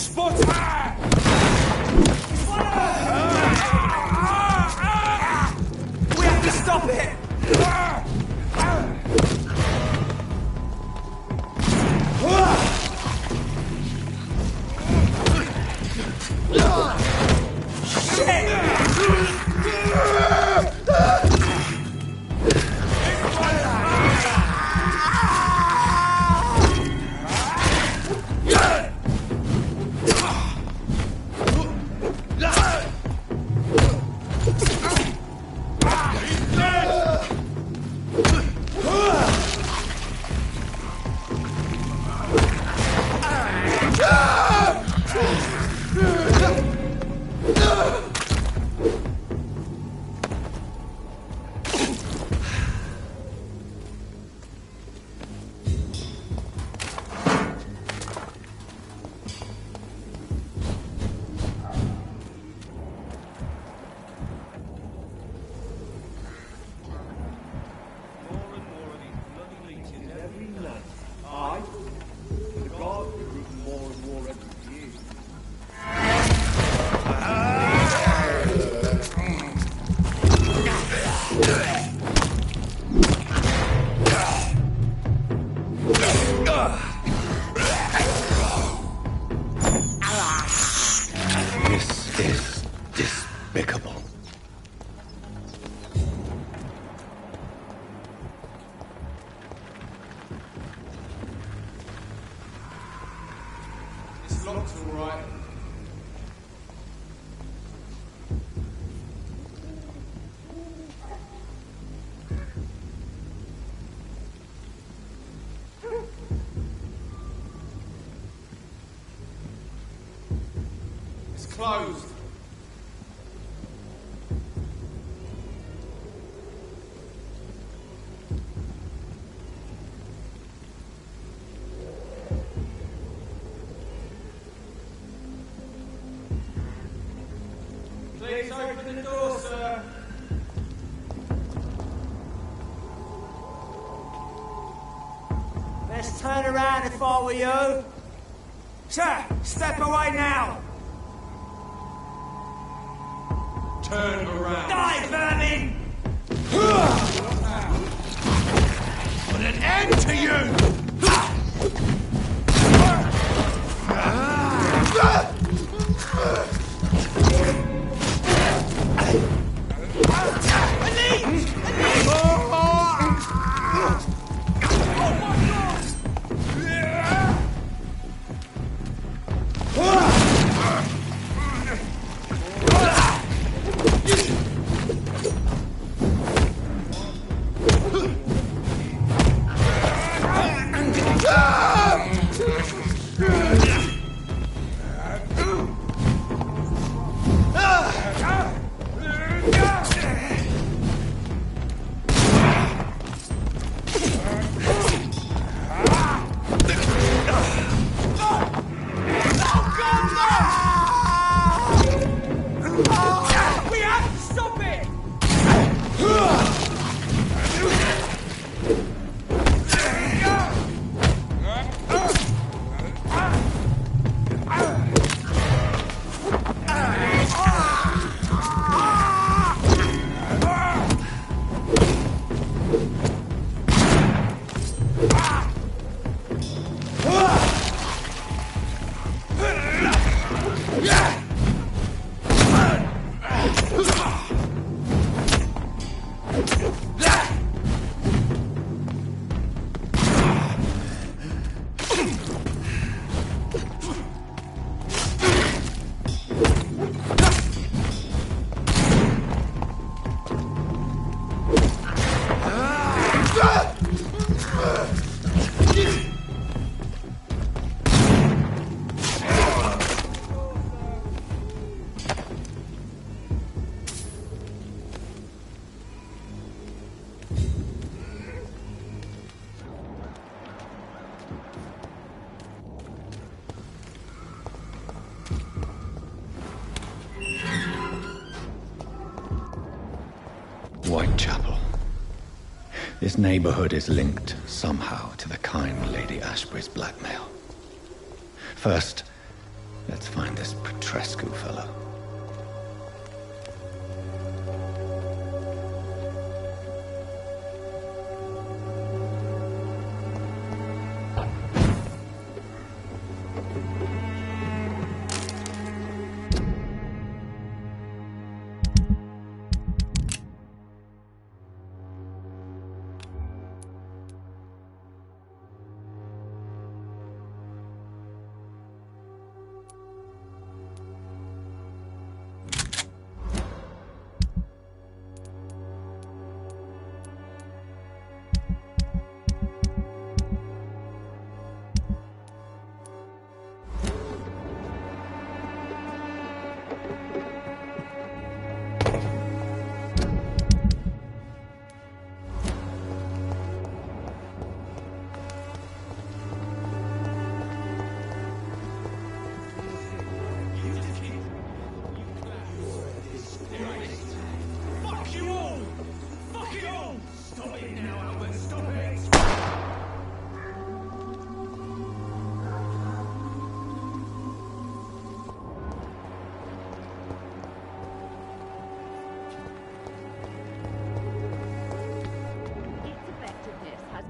Spot her! We have to stop it! Closed. Please open the door, sir. Best turn around if I were you. Sir, step away now. Turn around. Die, vermin! Put an end to you! Whitechapel. This neighborhood is linked somehow to the kind Lady Ashbury's blackmail. First, let's Let's find this Petrescu fellow.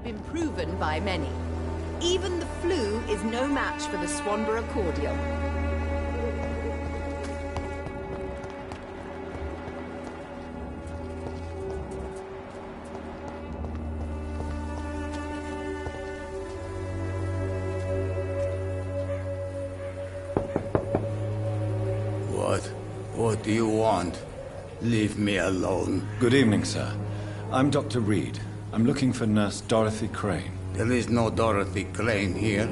Been proven by many. Even the flu is no match for the Swanborough cordial. What do you want? Leave me alone. Good evening, sir. I'm Dr. Reid. I'm looking for Nurse Dorothy Crane. There is no Dorothy Crane here.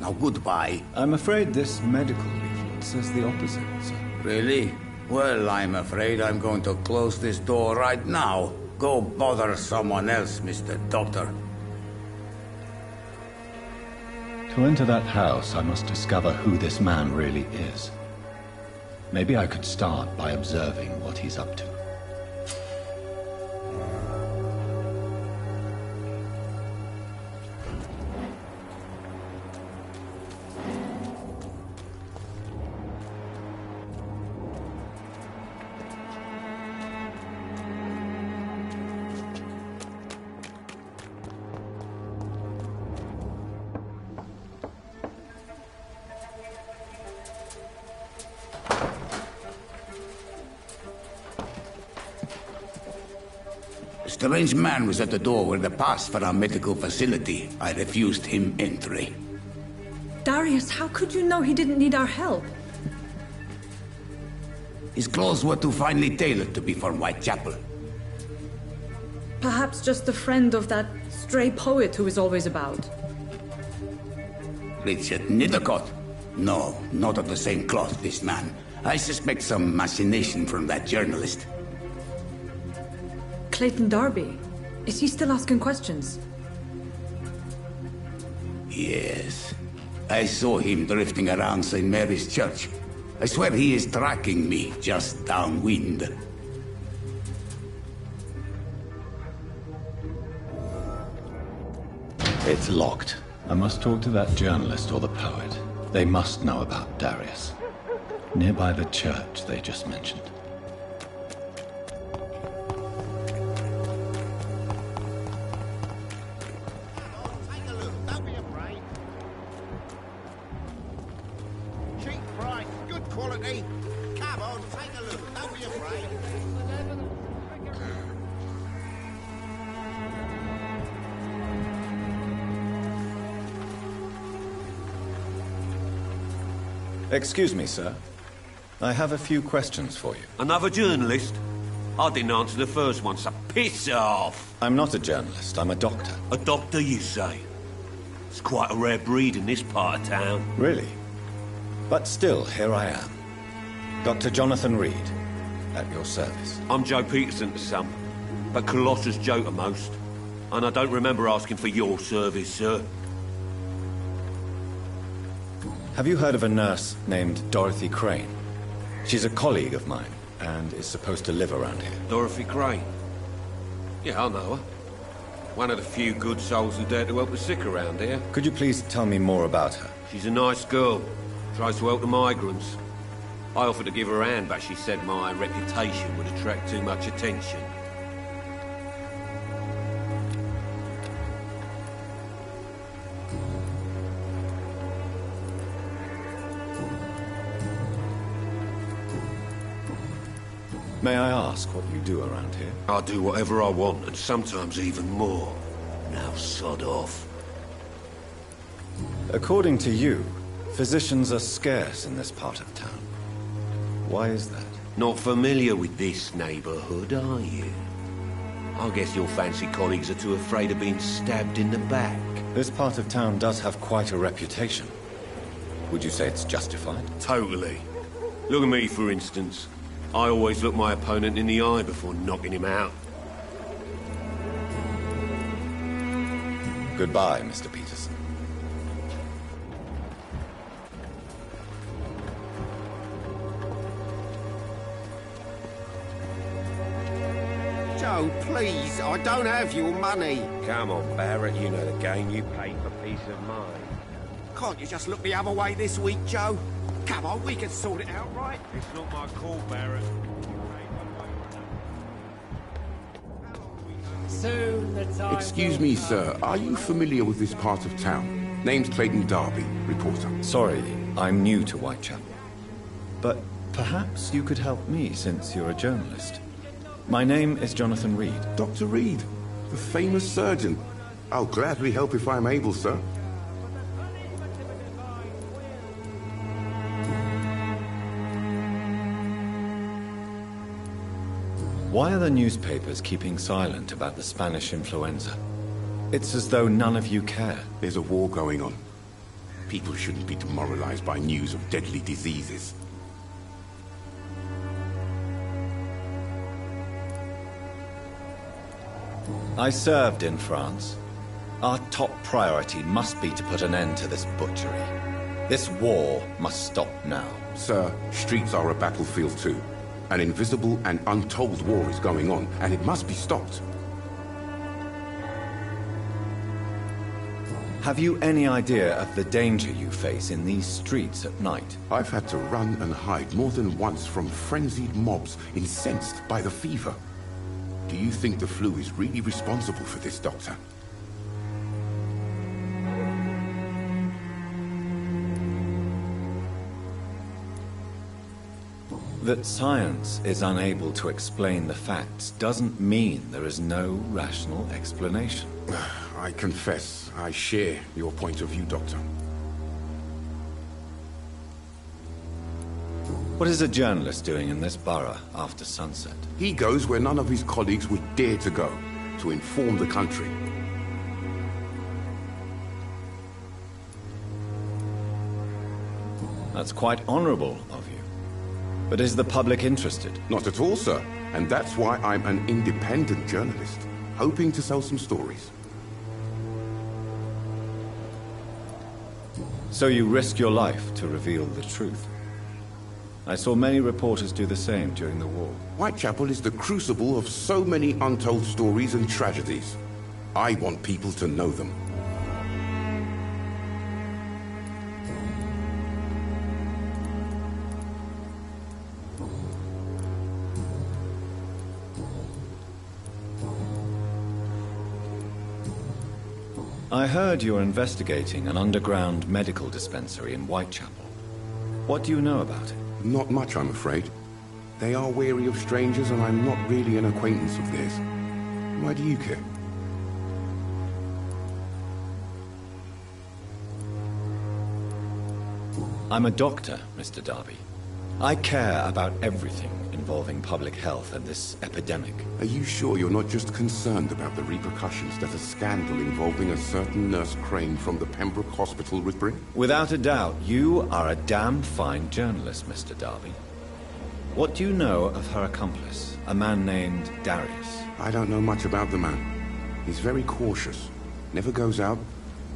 Now goodbye. I'm afraid this medical leaflet says the opposite, sir. Really? Well, I'm afraid I'm going to close this door right now. Go bother someone else, Mr. Doctor. To enter that house, I must discover who this man really is. Maybe I could start by observing what he's up to. A strange man was at the door with a pass for our medical facility. I refused him entry. Darius, how could you know he didn't need our help? His clothes were too finely tailored to be from Whitechapel. Perhaps just a friend of that stray poet who is always about. Richard Nithercott? No, not of the same cloth, this man. I suspect some machination from that journalist. Clayton Darby. Is he still asking questions? Yes. I saw him drifting around St. Mary's Church. I swear he is tracking me just downwind. It's locked. I must talk to that journalist or the poet. They must know about Darius. Nearby the church they just mentioned. Excuse me, sir. I have a few questions for you. Another journalist? I didn't answer the first one, so piss off! I'm not a journalist, I'm a doctor. A doctor, you say? It's quite a rare breed in this part of town. Really? But still, here I am. Dr. Jonathan Reid, at your service. I'm Joe Peterson to some, but Colossus Joe to most. And I don't remember asking for your service, sir. Have you heard of a nurse named Dorothy Crane? She's a colleague of mine, and is supposed to live around here. Dorothy Crane? Yeah, I know her. One of the few good souls who dare to help the sick around here. Could you please tell me more about her? She's a nice girl. Tries to help the migrants. I offered to give her a hand, but she said my reputation would attract too much attention. May I ask what you do around here? I do whatever I want, and sometimes even more. Now sod off. According to you, physicians are scarce in this part of town. Why is that? Not familiar with this neighborhood, are you? I guess your fancy colleagues are too afraid of being stabbed in the back. This part of town does have quite a reputation. Would you say it's justified? Totally. Look at me, for instance. I always look my opponent in the eye before knocking him out. Goodbye, Mr. Peterson. Joe, please, I don't have your money. Come on, Barrett, you know the game. You pay for peace of mind. Can't you just look the other way this week, Joe? Come on, we can sort it out, right? It's not my call, Barrett. Excuse me, sir. Are you familiar with this part of town? Name's Clayton, Darby, reporter. Sorry, I'm new to Whitechapel. But perhaps you could help me, since you're a journalist. My name is Jonathan Reid. Dr. Reid, the famous surgeon. I'll gladly help if I'm able, sir. Why are the newspapers keeping silent about the Spanish influenza? It's as though none of you care. There's a war going on. People shouldn't be demoralized by news of deadly diseases. I served in France. Our top priority must be to put an end to this butchery. This war must stop now. Sir, streets are a battlefield too. An invisible and untold war is going on, and it must be stopped. Have you any idea of the danger you face in these streets at night? I've had to run and hide more than once from frenzied mobs incensed by the fever. Do you think the flu is really responsible for this, Doctor? That science is unable to explain the facts doesn't mean there is no rational explanation. I confess, I share your point of view, Doctor. What is a journalist doing in this borough after sunset? He goes where none of his colleagues would dare to go, to inform the country. That's quite honorable of you. But is the public interested? Not at all, sir. And that's why I'm an independent journalist, hoping to sell some stories. So you risk your life to reveal the truth. I saw many reporters do the same during the war. Whitechapel is the crucible of so many untold stories and tragedies. I want people to know them. I heard you're investigating an underground medical dispensary in Whitechapel. What do you know about it? Not much, I'm afraid. They are wary of strangers, and I'm not really an acquaintance of theirs. Why do you care? I'm a doctor, Mr. Darby. I care about everything involving public health and this epidemic. Are you sure you're not just concerned about the repercussions that a scandal involving a certain Nurse Crane from the Pembroke Hospital would bring? Without a doubt, you are a damn fine journalist, Mr. Darby. What do you know of her accomplice, a man named Darius? I don't know much about the man. He's very cautious. Never goes out.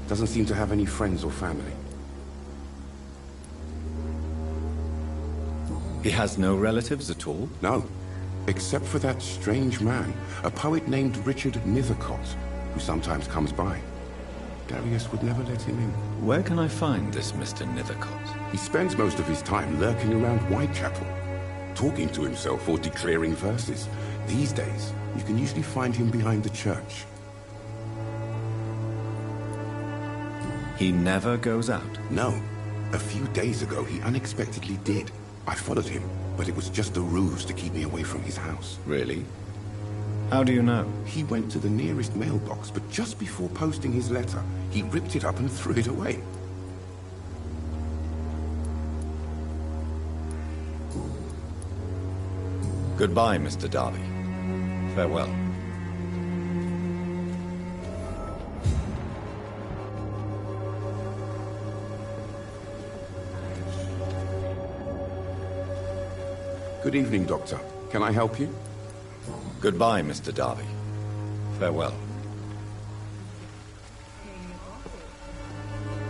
Doesn't seem to have any friends or family. He has no relatives at all? No. Except for that strange man, a poet named Richard Nethercott, who sometimes comes by. Darius would never let him in. Where can I find this Mr. Nethercott? He spends most of his time lurking around Whitechapel, talking to himself or declaring verses. These days, you can usually find him behind the church. He never goes out? No. A few days ago, he unexpectedly did. I followed him, but it was just a ruse to keep me away from his house. Really? How do you know? He went to the nearest mailbox, but just before posting his letter, he ripped it up and threw it away. Goodbye, Mr. Darby. Farewell. Good evening, Doctor. Can I help you? Goodbye, Mr. Darby. Farewell.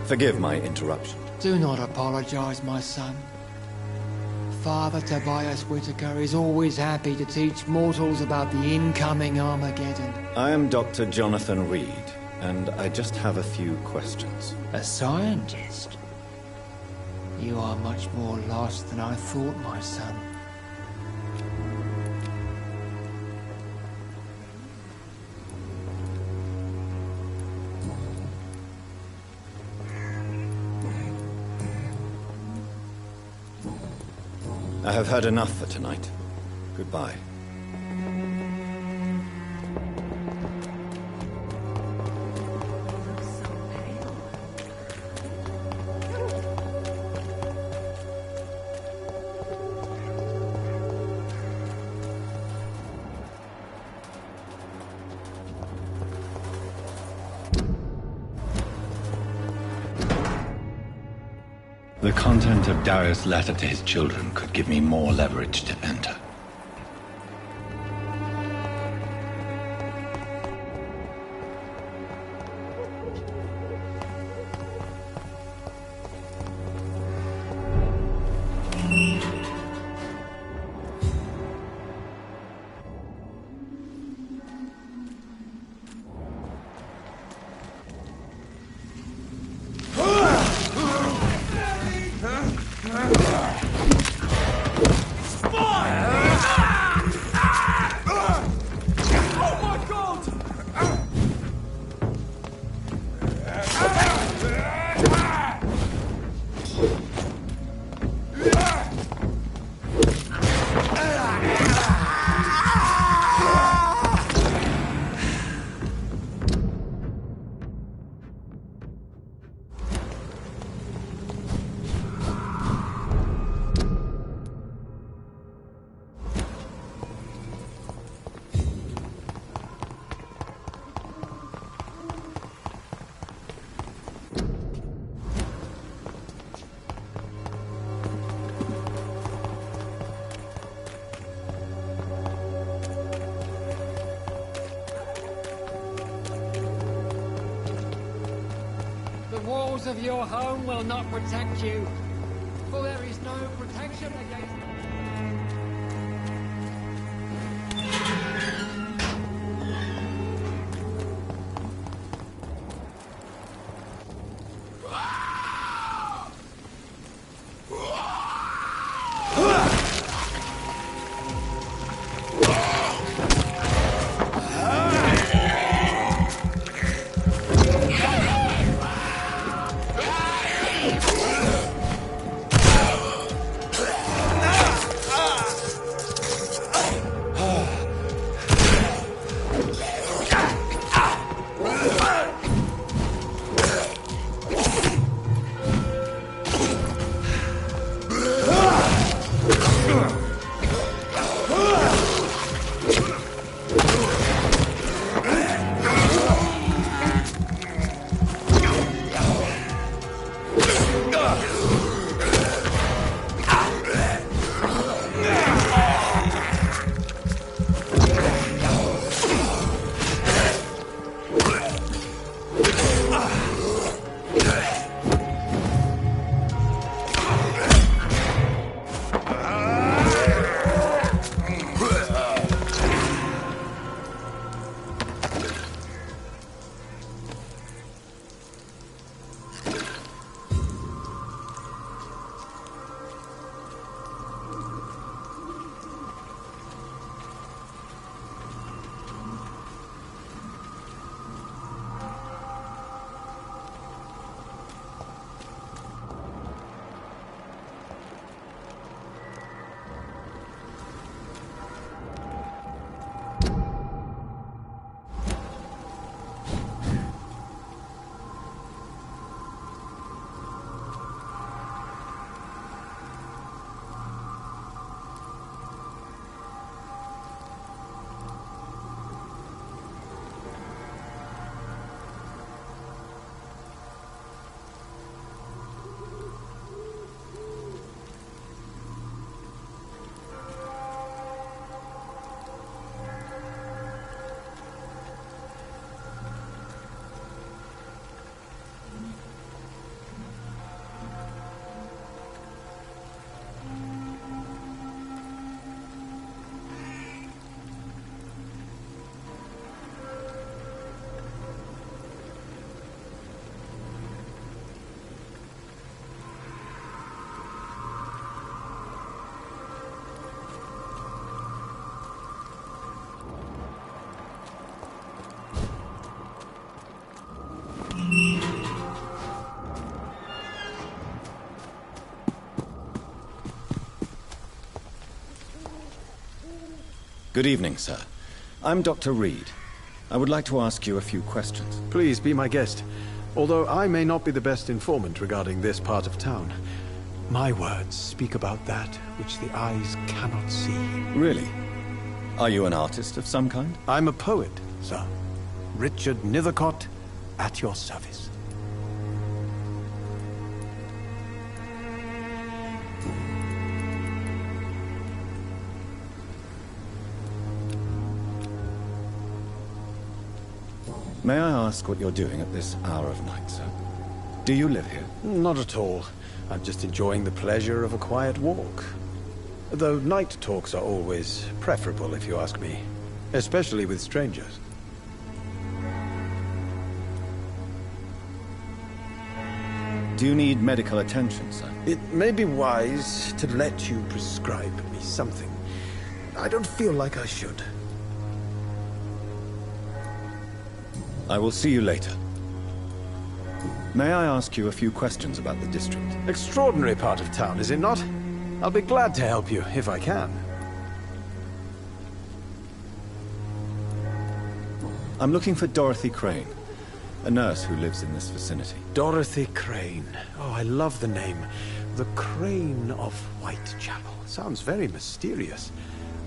Forgive my interruption. Do not apologize, my son. Father Tobias Whitaker is always happy to teach mortals about the incoming Armageddon. I am Dr. Jonathan Reid, and I just have a few questions. A scientist? You are much more lost than I thought, my son. I have had enough for tonight. Goodbye. The content of Darius' letter to his children could give me more leverage to enter. The walls of your home will not protect you, for there is no protection against... Good evening, sir. I'm Dr. Reid. I would like to ask you a few questions. Please be my guest. Although I may not be the best informant regarding this part of town, my words speak about that which the eyes cannot see. Really? Are you an artist of some kind? I'm a poet, sir. Richard Nethercott, at your service. May I ask what you're doing at this hour of night, sir? Do you live here? Not at all. I'm just enjoying the pleasure of a quiet walk. Though night talks are always preferable, if you ask me. Especially with strangers. Do you need medical attention, sir? It may be wise to let you prescribe me something. I don't feel like I should. I will see you later. May I ask you a few questions about the district? Extraordinary part of town, is it not? I'll be glad to help you, if I can. I'm looking for Dorothy Crane, a nurse who lives in this vicinity. Dorothy Crane. Oh, I love the name. The Crane of Whitechapel. Sounds very mysterious.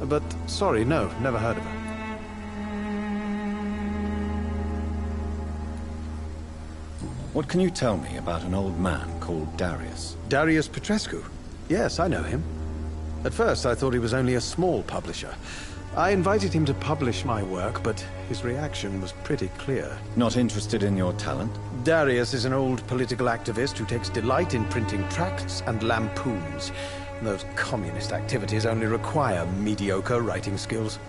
But, sorry, no, never heard of her. What can you tell me about an old man called Darius? Darius Petrescu? Yes, I know him. At first, I thought he was only a small publisher. I invited him to publish my work, but his reaction was pretty clear. Not interested in your talent? Darius is an old political activist who takes delight in printing tracts and lampoons. Those communist activities only require mediocre writing skills.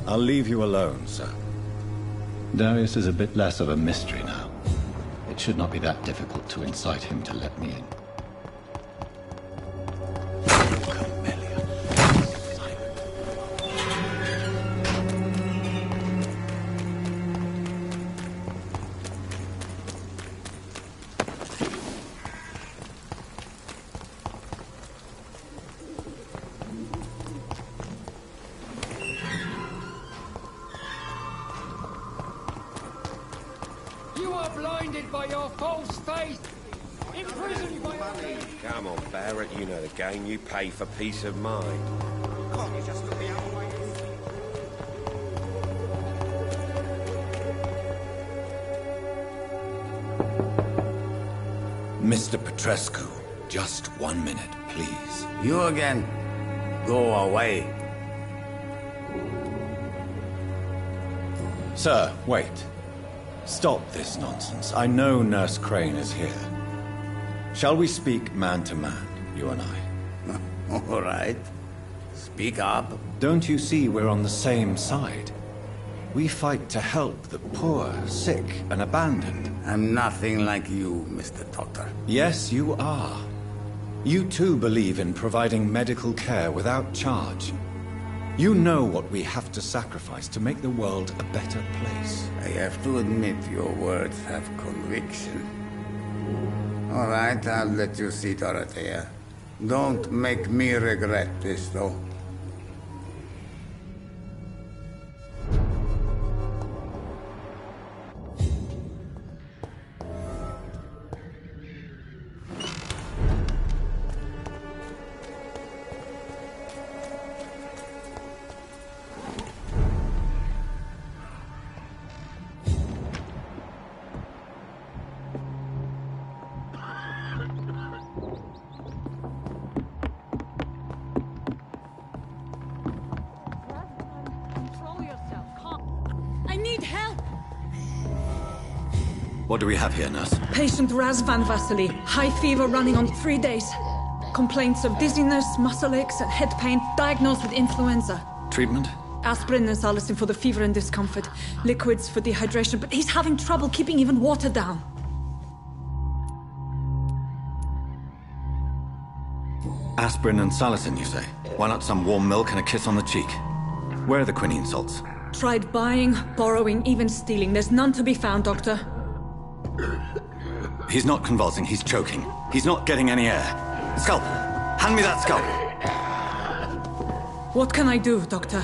I'll leave you alone, sir. Darius is a bit less of a mystery now. It should not be that difficult to incite him to let me in. Blinded by your false faith, imprisoned by your faith. Come on, Barrett, you know the game. You pay for peace of mind. Can't you just look the other way? Mr. Petrescu, just 1 minute, please. You again? Go away. Sir, wait. Stop this nonsense. I know Nurse Crane is here. Shall we speak man to man, you and I? All right. Speak up. Don't you see we're on the same side? We fight to help the poor, sick, and abandoned. I'm nothing like you, Mr. Doctor. Yes, you are. You too believe in providing medical care without charge. You know what we have to sacrifice to make the world a better place. I have to admit your words have conviction. All right, I'll let you see Dorothea. Don't make me regret this, though. What do we have here, nurse? Patient Razvan Vasily. High fever running on 3 days. Complaints of dizziness, muscle aches, and head pain. Diagnosed with influenza. Treatment? Aspirin and salicin for the fever and discomfort. Liquids for dehydration, but he's having trouble keeping even water down. Aspirin and salicin, you say? Why not some warm milk and a kiss on the cheek? Where are the quinine salts? Tried buying, borrowing, even stealing. There's none to be found, Doctor. He's not convulsing, he's choking. He's not getting any air. Scalp! Hand me that scalp! What can I do, Doctor?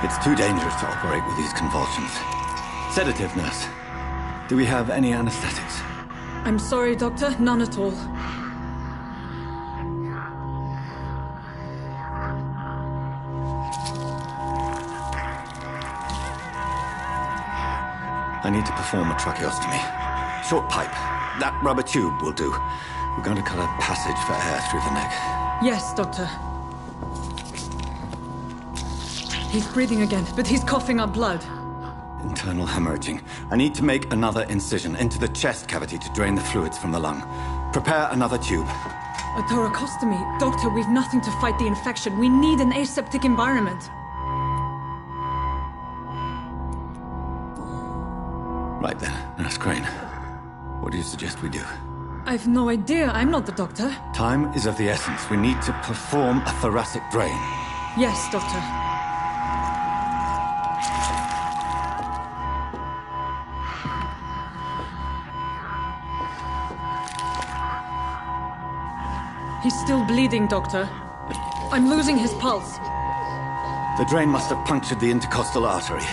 It's too dangerous to operate with these convulsions. Sedative, nurse. Do we have any anesthetics? I'm sorry, Doctor. None at all. I need to perform a tracheostomy. Short pipe. That rubber tube will do. We're going to cut a passage for air through the neck. Yes, Doctor. He's breathing again, but he's coughing up blood. Internal hemorrhaging. I need to make another incision into the chest cavity to drain the fluids from the lung. Prepare another tube. A thoracostomy? Doctor, we've nothing to fight the infection. We need an aseptic environment. Right then, Nurse Crane. What do you suggest we do? I've no idea. I'm not the doctor. Time is of the essence. We need to perform a thoracic drain. Yes, Doctor. He's still bleeding, Doctor. I'm losing his pulse. The drain must have punctured the intercostal artery.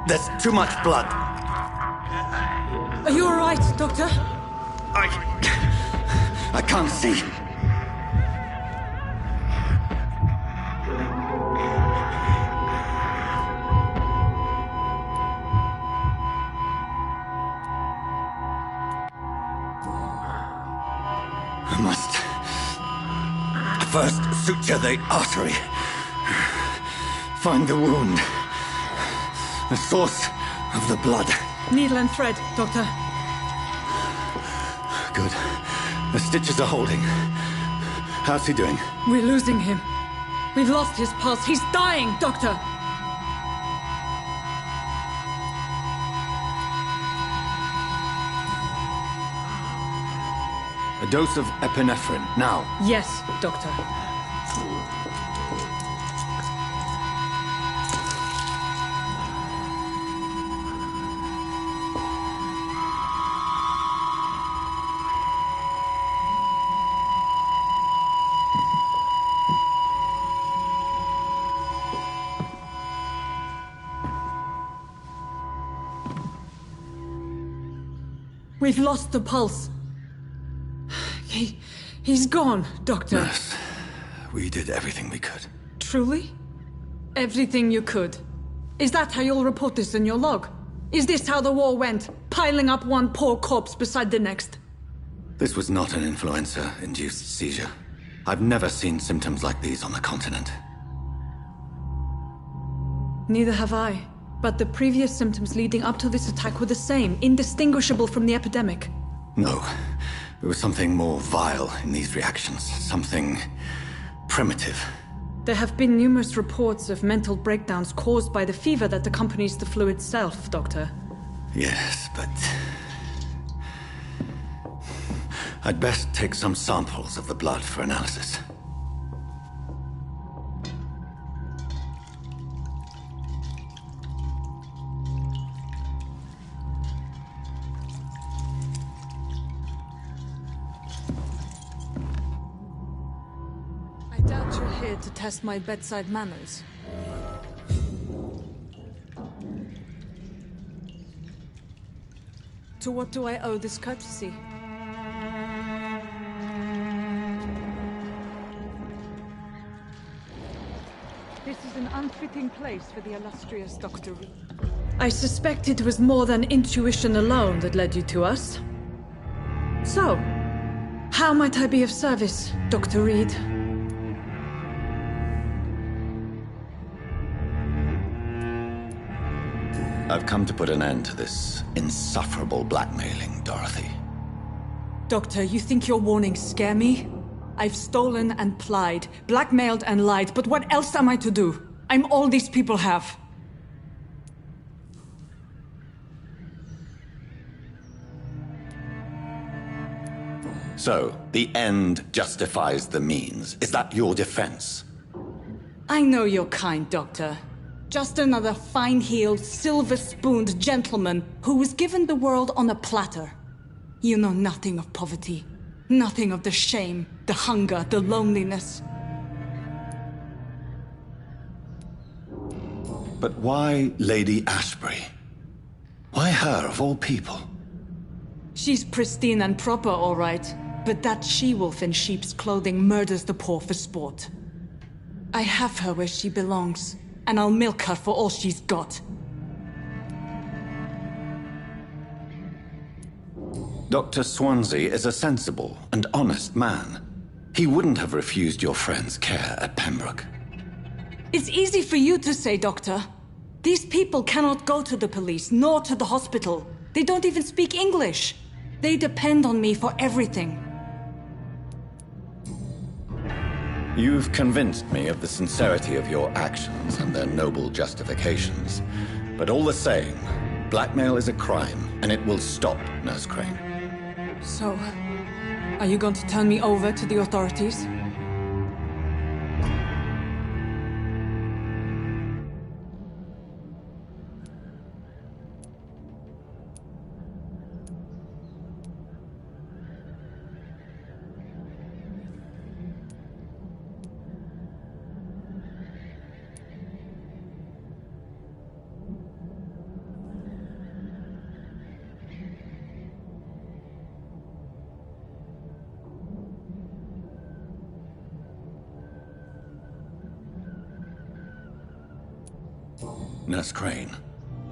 There's too much blood. Are you all right, Doctor? I can't see. I must first suture the artery. Find the wound. The source of the blood. Needle and thread, Doctor. Good. The stitches are holding. How's he doing? We're losing him. We've lost his pulse. He's dying, Doctor! A dose of epinephrine, now. Yes, Doctor. We've lost the pulse. He's gone, Doctor. Nurse, we did everything we could. Truly? Everything you could? Is that how you'll report this in your log? Is this how the war went? Piling up one poor corpse beside the next? This was not an influenza-induced seizure. I've never seen symptoms like these on the continent. Neither have I. But the previous symptoms leading up to this attack were the same, indistinguishable from the epidemic. No. There was something more vile in these reactions. Something primitive. There have been numerous reports of mental breakdowns caused by the fever that accompanies the flu itself, Doctor. Yes, but... I'd best take some samples of the blood for analysis. To test my bedside manners. To what do I owe this courtesy? This is an unfitting place for the illustrious Dr. Reid. I suspect it was more than intuition alone that led you to us. So, how might I be of service, Dr. Reid? I've come to put an end to this insufferable blackmailing, Dorothy. Doctor, you think your warnings scare me? I've stolen and plied, blackmailed and lied, but what else am I to do? I'm all these people have. So, the end justifies the means. Is that your defense? I know you're kind, Doctor. Just another fine-heeled, silver-spooned gentleman who was given the world on a platter. You know nothing of poverty. Nothing of the shame, the hunger, the loneliness. But why Lady Ashbury? Why her, of all people? She's pristine and proper, all right. But that she-wolf in sheep's clothing murders the poor for sport. I have her where she belongs, and I'll milk her for all she's got. Dr. Swansea is a sensible and honest man. He wouldn't have refused your friend's care at Pembroke. It's easy for you to say, Doctor. These people cannot go to the police, nor to the hospital. They don't even speak English. They depend on me for everything. You've convinced me of the sincerity of your actions and their noble justifications. But all the same, blackmail is a crime, and it will stop, Nurse Crane. So, are you going to turn me over to the authorities? Nurse Crane,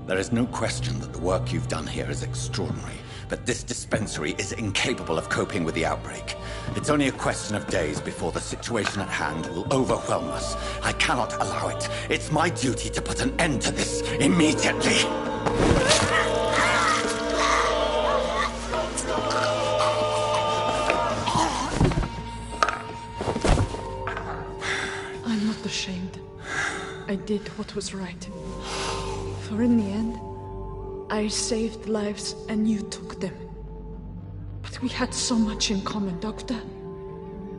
there is no question that the work you've done here is extraordinary, but this dispensary is incapable of coping with the outbreak. It's only a question of days before the situation at hand will overwhelm us. I cannot allow it. It's my duty to put an end to this immediately. I'm not ashamed. I did what was right. For in the end, I saved lives and you took them. But we had so much in common, Doctor.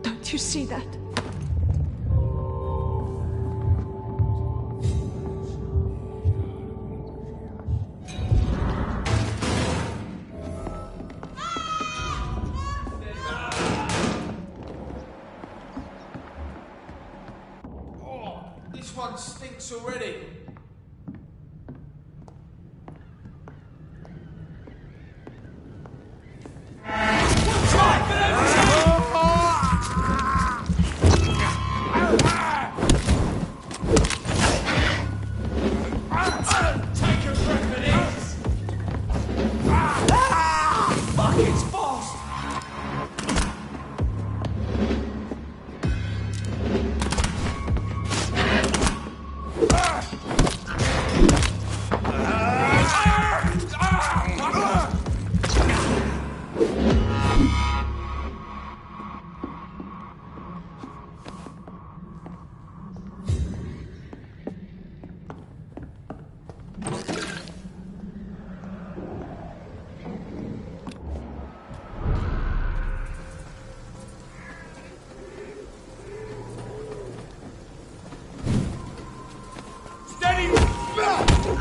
Don't you see that? Oh, this one stinks already. Steady!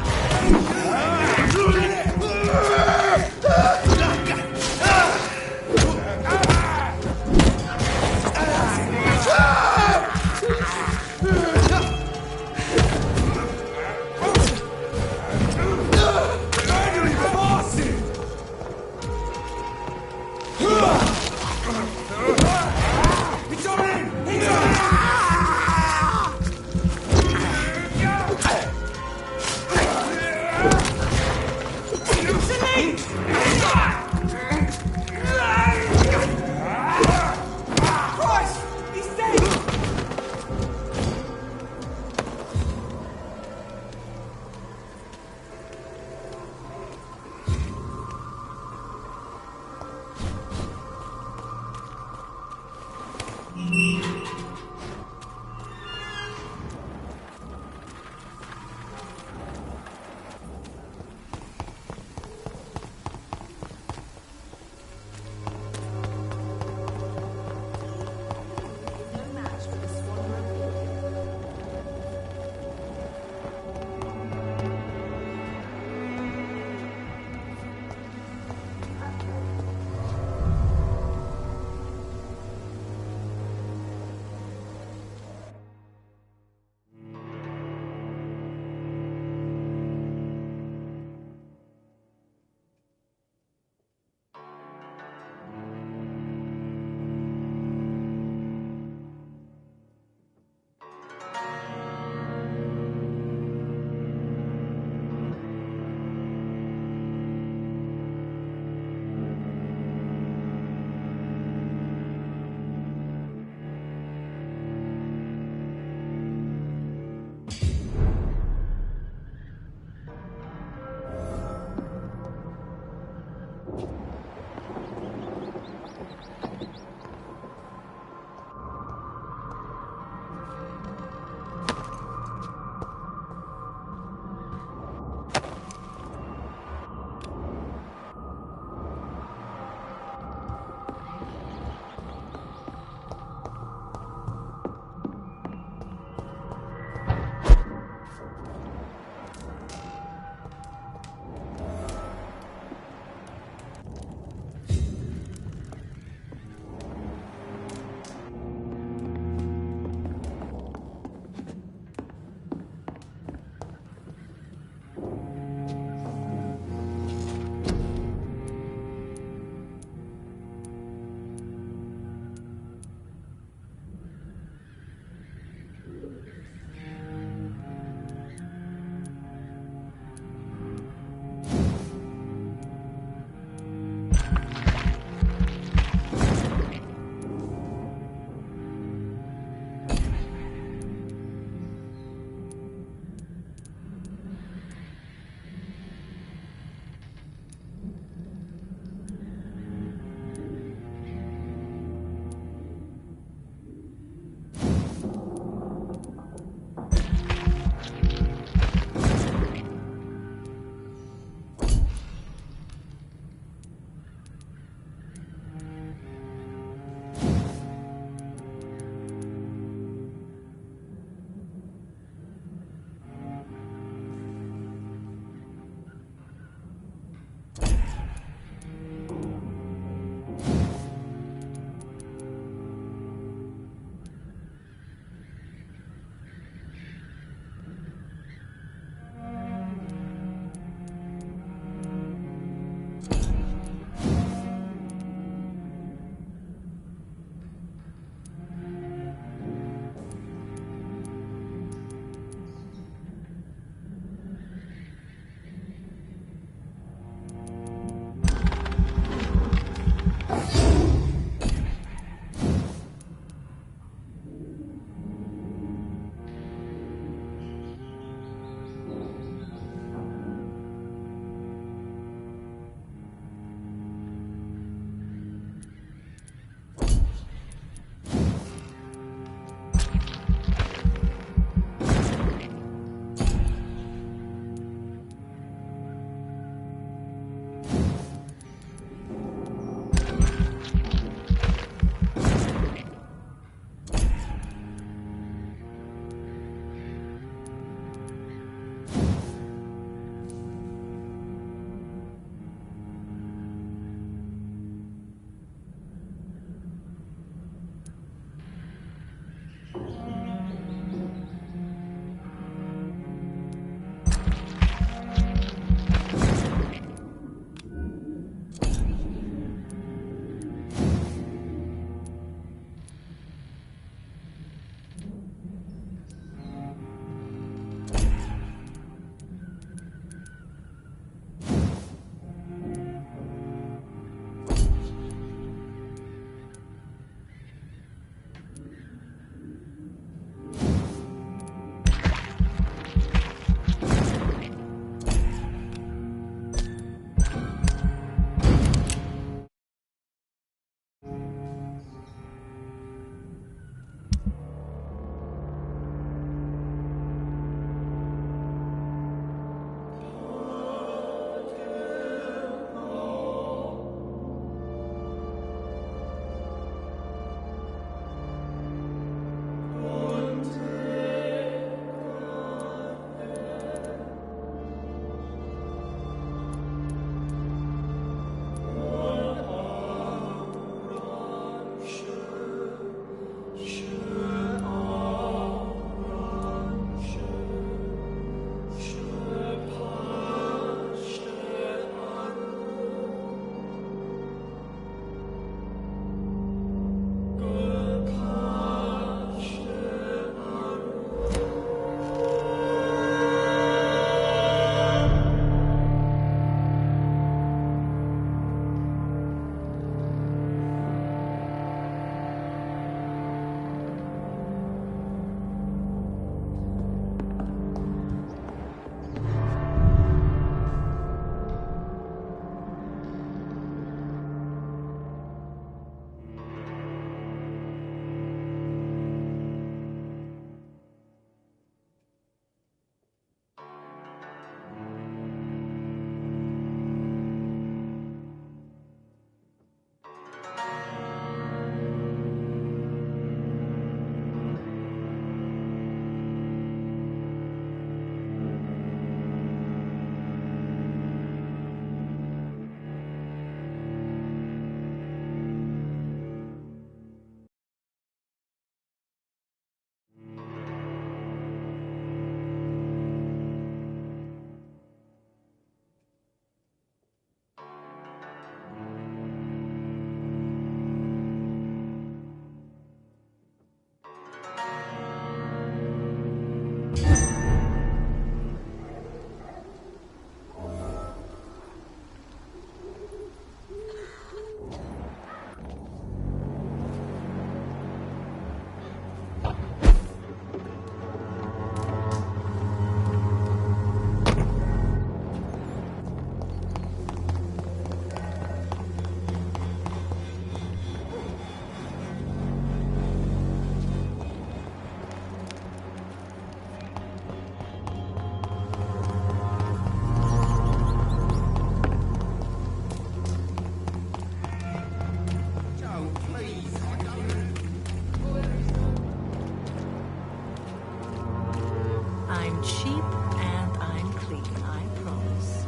I'm cheap and I'm clean, I promise.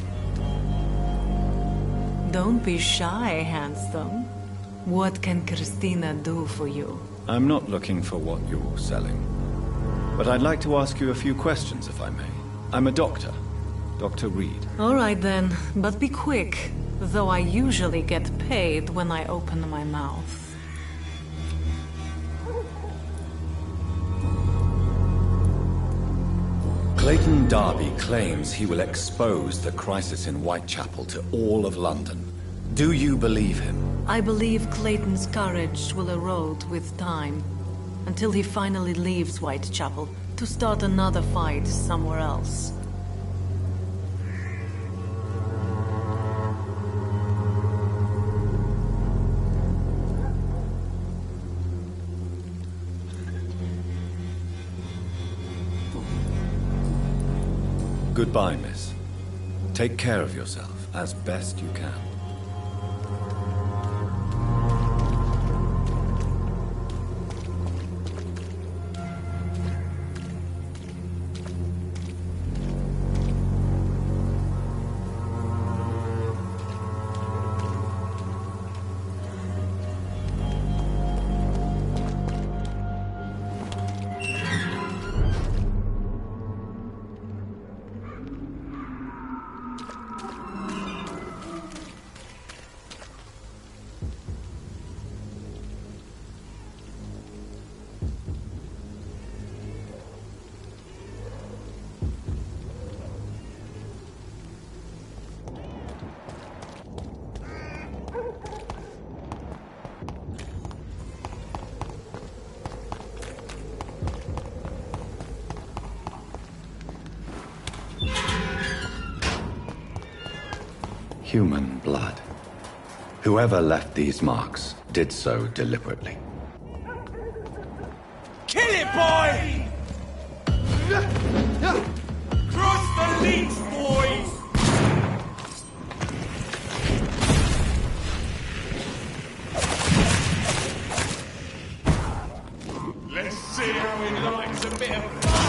Don't be shy, handsome. What can Christina do for you? I'm not looking for what you're selling. But I'd like to ask you a few questions, if I may. I'm a doctor. Dr. Reid. All right then, but be quick. Though I usually get paid when I open my mouth. Clayton Darby claims he will expose the crisis in Whitechapel to all of London. Do you believe him? I believe Clayton's courage will erode with time, until he finally leaves Whitechapel to start another fight somewhere else. Goodbye, miss. Take care of yourself as best you can. Human blood. Whoever left these marks did so deliberately. Kill it, boy! Cross the links, boys! Let's see how he likes a bit of fire!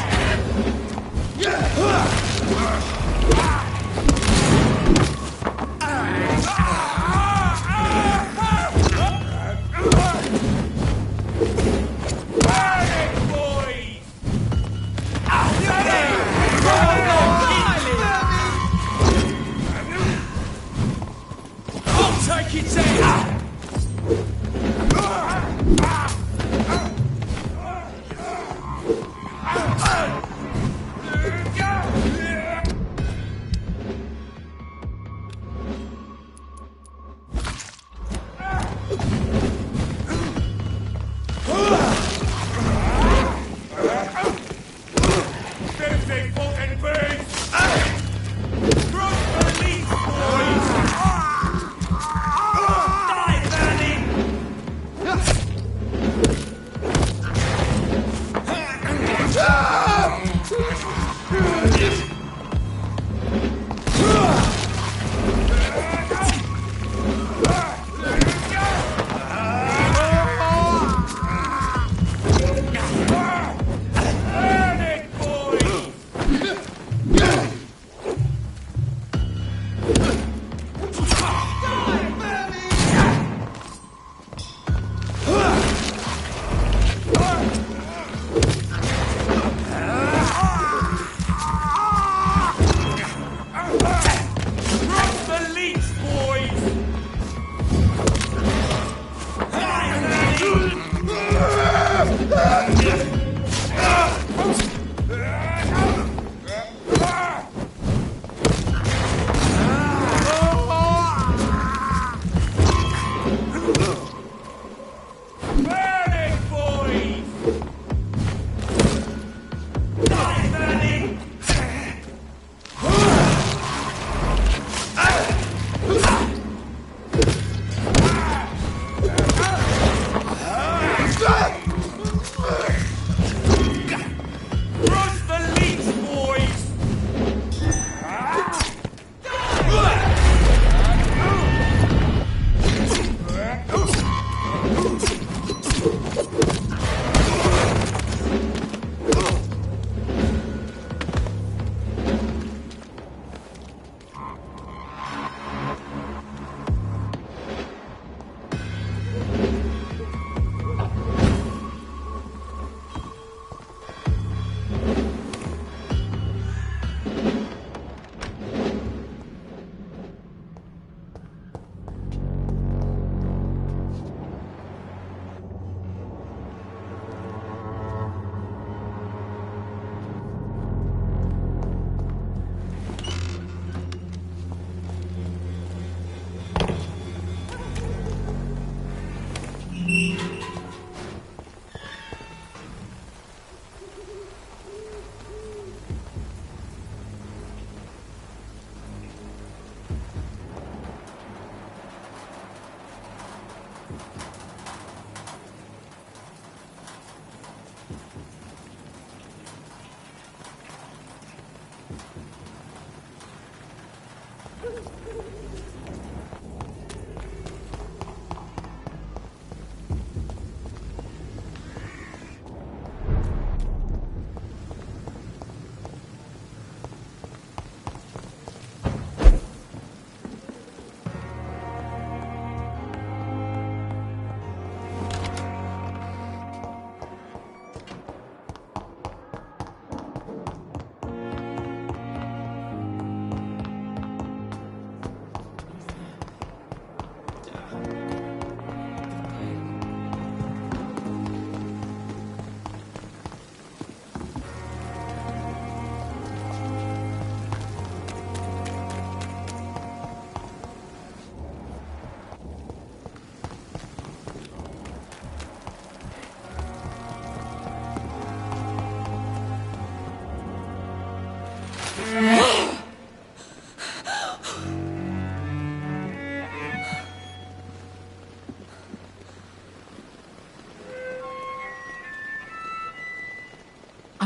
I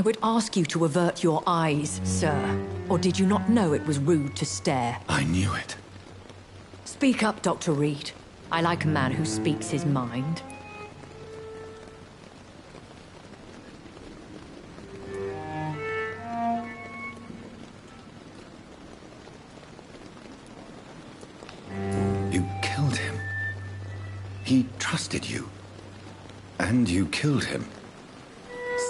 would ask you to avert your eyes, sir. Or did you not know it was rude to stare? I knew it. Speak up, Dr. Reid. I like a man who speaks his mind. You killed him. He trusted you. And you killed him.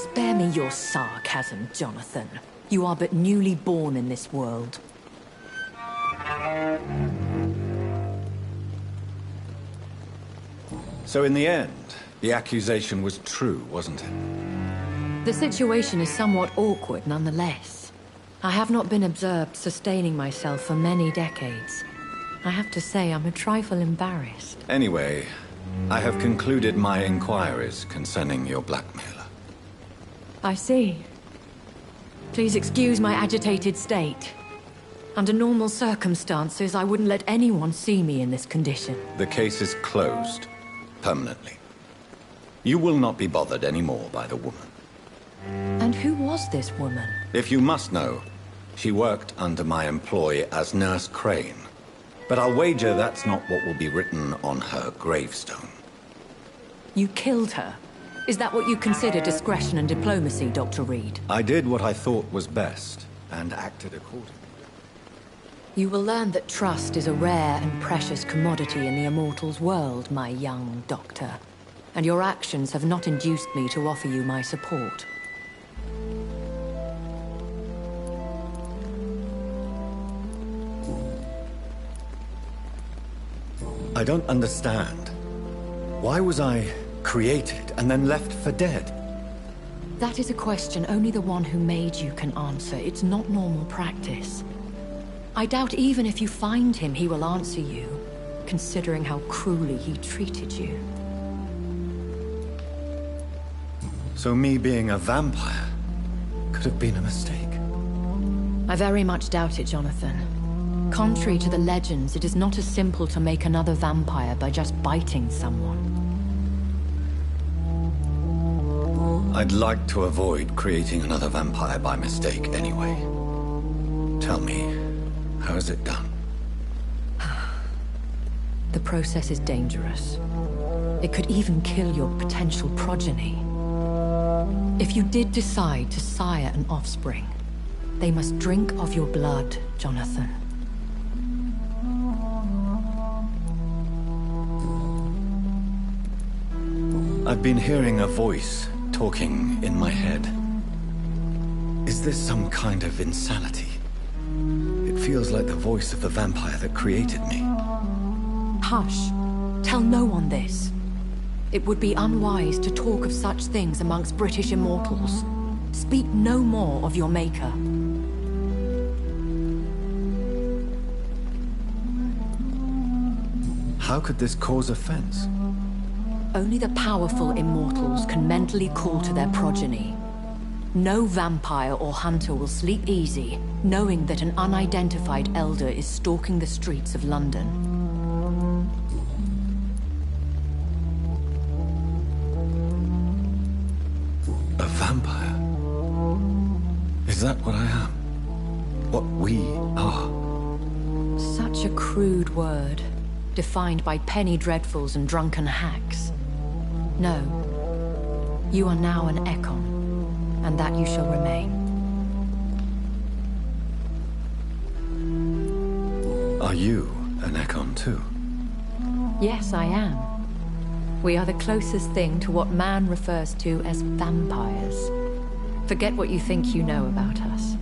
Spare me your sarcasm, Jonathan. You are but newly born in this world. So in the end, the accusation was true, wasn't it? The situation is somewhat awkward nonetheless. I have not been observed sustaining myself for many decades. I have to say I'm a trifle embarrassed. Anyway, I have concluded my inquiries concerning your blackmailer. I see. Please excuse my agitated state. Under normal circumstances, I wouldn't let anyone see me in this condition. The case is closed. Permanently. You will not be bothered anymore by the woman. And who was this woman? If you must know, she worked under my employ as Nurse Crane. But I'll wager that's not what will be written on her gravestone. You killed her? Is that what you consider discretion and diplomacy, Dr. Reid? I did what I thought was best, and acted accordingly. You will learn that trust is a rare and precious commodity in the Immortals world, my young doctor. And your actions have not induced me to offer you my support. I don't understand. Why was I created and then left for dead? That is a question only the one who made you can answer. It's not normal practice. I doubt even if you find him, he will answer you, considering how cruelly he treated you. So me being a vampire could have been a mistake. I very much doubt it, Jonathan. Contrary to the legends, it is not as simple to make another vampire by just biting someone. I'd like to avoid creating another vampire by mistake anyway. Tell me, how is it done? The process is dangerous. It could even kill your potential progeny. If you did decide to sire an offspring, they must drink of your blood, Jonathan. I've been hearing a voice talking in my head. Is this some kind of insanity? It feels like the voice of the vampire that created me. Hush. Tell no one this. It would be unwise to talk of such things amongst British immortals. Speak no more of your maker. How could this cause offense? Only the powerful immortals can mentally call to their progeny. No vampire or hunter will sleep easy, knowing that an unidentified elder is stalking the streets of London. A vampire? Is that what I am? What we are? Such a crude word, defined by penny dreadfuls and drunken hacks. No. You are now an Ekon, and that you shall remain. Are you an Ekon too? Yes, I am. We are the closest thing to what man refers to as vampires. Forget what you think you know about us.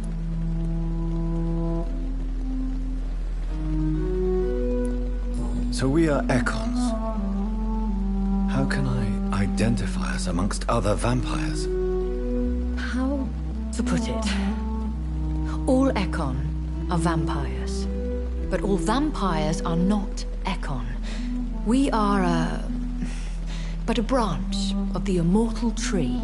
So we are Ekons. How can I identify us amongst other vampires? How to put it? All Ekon are vampires. But all vampires are not Ekon. We are but a branch of the immortal tree.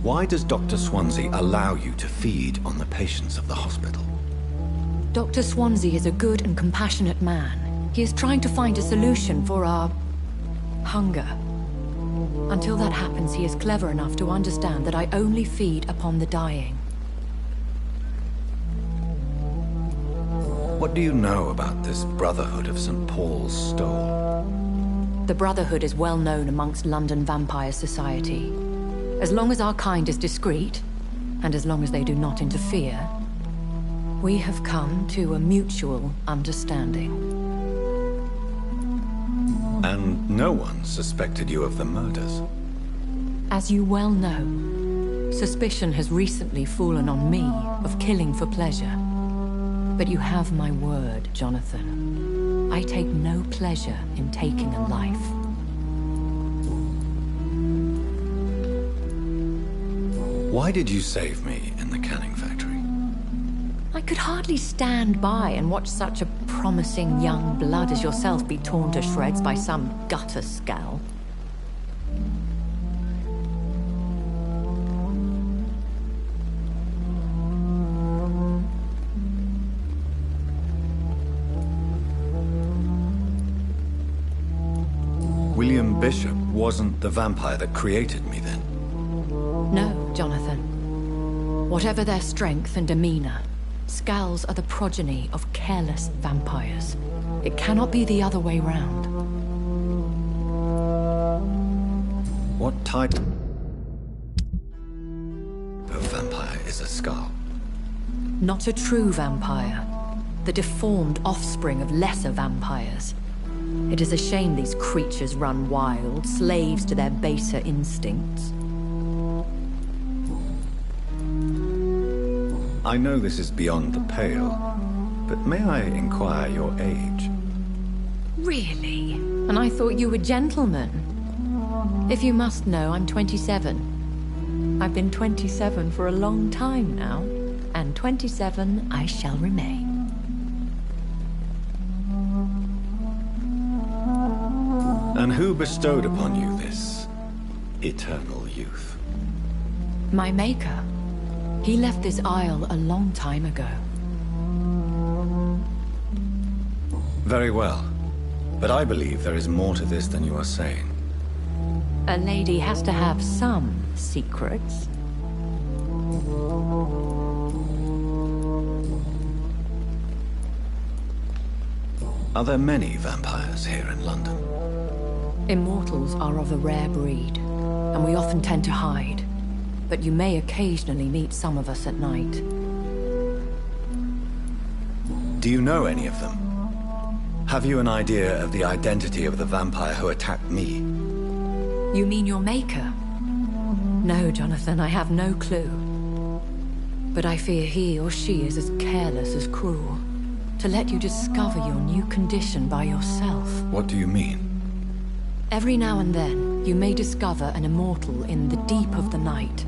Why does Dr. Swansea allow you to feed on the patients of the hospital? Dr. Swansea is a good and compassionate man. He is trying to find a solution for our hunger. Until that happens, he is clever enough to understand that I only feed upon the dying. What do you know about this Brotherhood of St. Paul's Stole? The Brotherhood is well known amongst London vampire society. As long as our kind is discreet, and as long as they do not interfere, we have come to a mutual understanding. And no one suspected you of the murders? As you well know, suspicion has recently fallen on me of killing for pleasure. But you have my word, Jonathan. I take no pleasure in taking a life. Why did you save me in the canning factory? I could hardly stand by and watch such a promising young blood as yourself be torn to shreds by some gutter scowl. William Bishop wasn't the vampire that created me then? No, Jonathan. Whatever their strength and demeanor, Scowls are the progeny of careless vampires. It cannot be the other way round. What type of vampire is a Scowl? Not a true vampire. The deformed offspring of lesser vampires. It is a shame these creatures run wild, slaves to their baser instincts. I know this is beyond the pale, but may I inquire your age? Really? And I thought you were gentlemen. If you must know, I'm 27. I've been 27 for a long time now, and 27 I shall remain. And who bestowed upon you this eternal youth? My maker. He left this isle a long time ago. Very well. But I believe there is more to this than you are saying. A lady has to have some secrets. Are there many vampires here in London? Immortals are of a rare breed, and we often tend to hide. But you may occasionally meet some of us at night. Do you know any of them? Have you an idea of the identity of the vampire who attacked me? You mean your maker? No, Jonathan, I have no clue. But I fear he or she is as careless as cruel. To let you discover your new condition by yourself. What do you mean? Every now and then, you may discover an immortal in the deep of the night.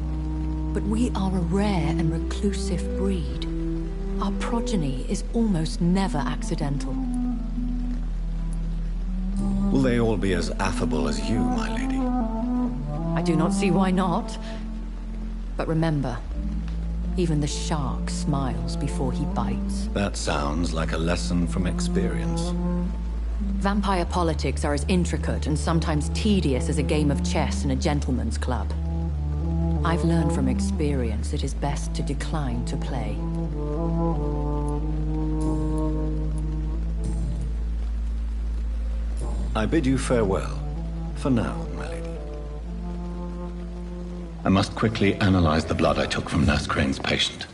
But we are a rare and reclusive breed. Our progeny is almost never accidental. Will they all be as affable as you, my lady? I do not see why not. But remember, even the shark smiles before he bites. That sounds like a lesson from experience. Vampire politics are as intricate and sometimes tedious as a game of chess in a gentleman's club. I've learned from experience it is best to decline to play. I bid you farewell, for now, my lady. I must quickly analyze the blood I took from Nurse Crane's patient.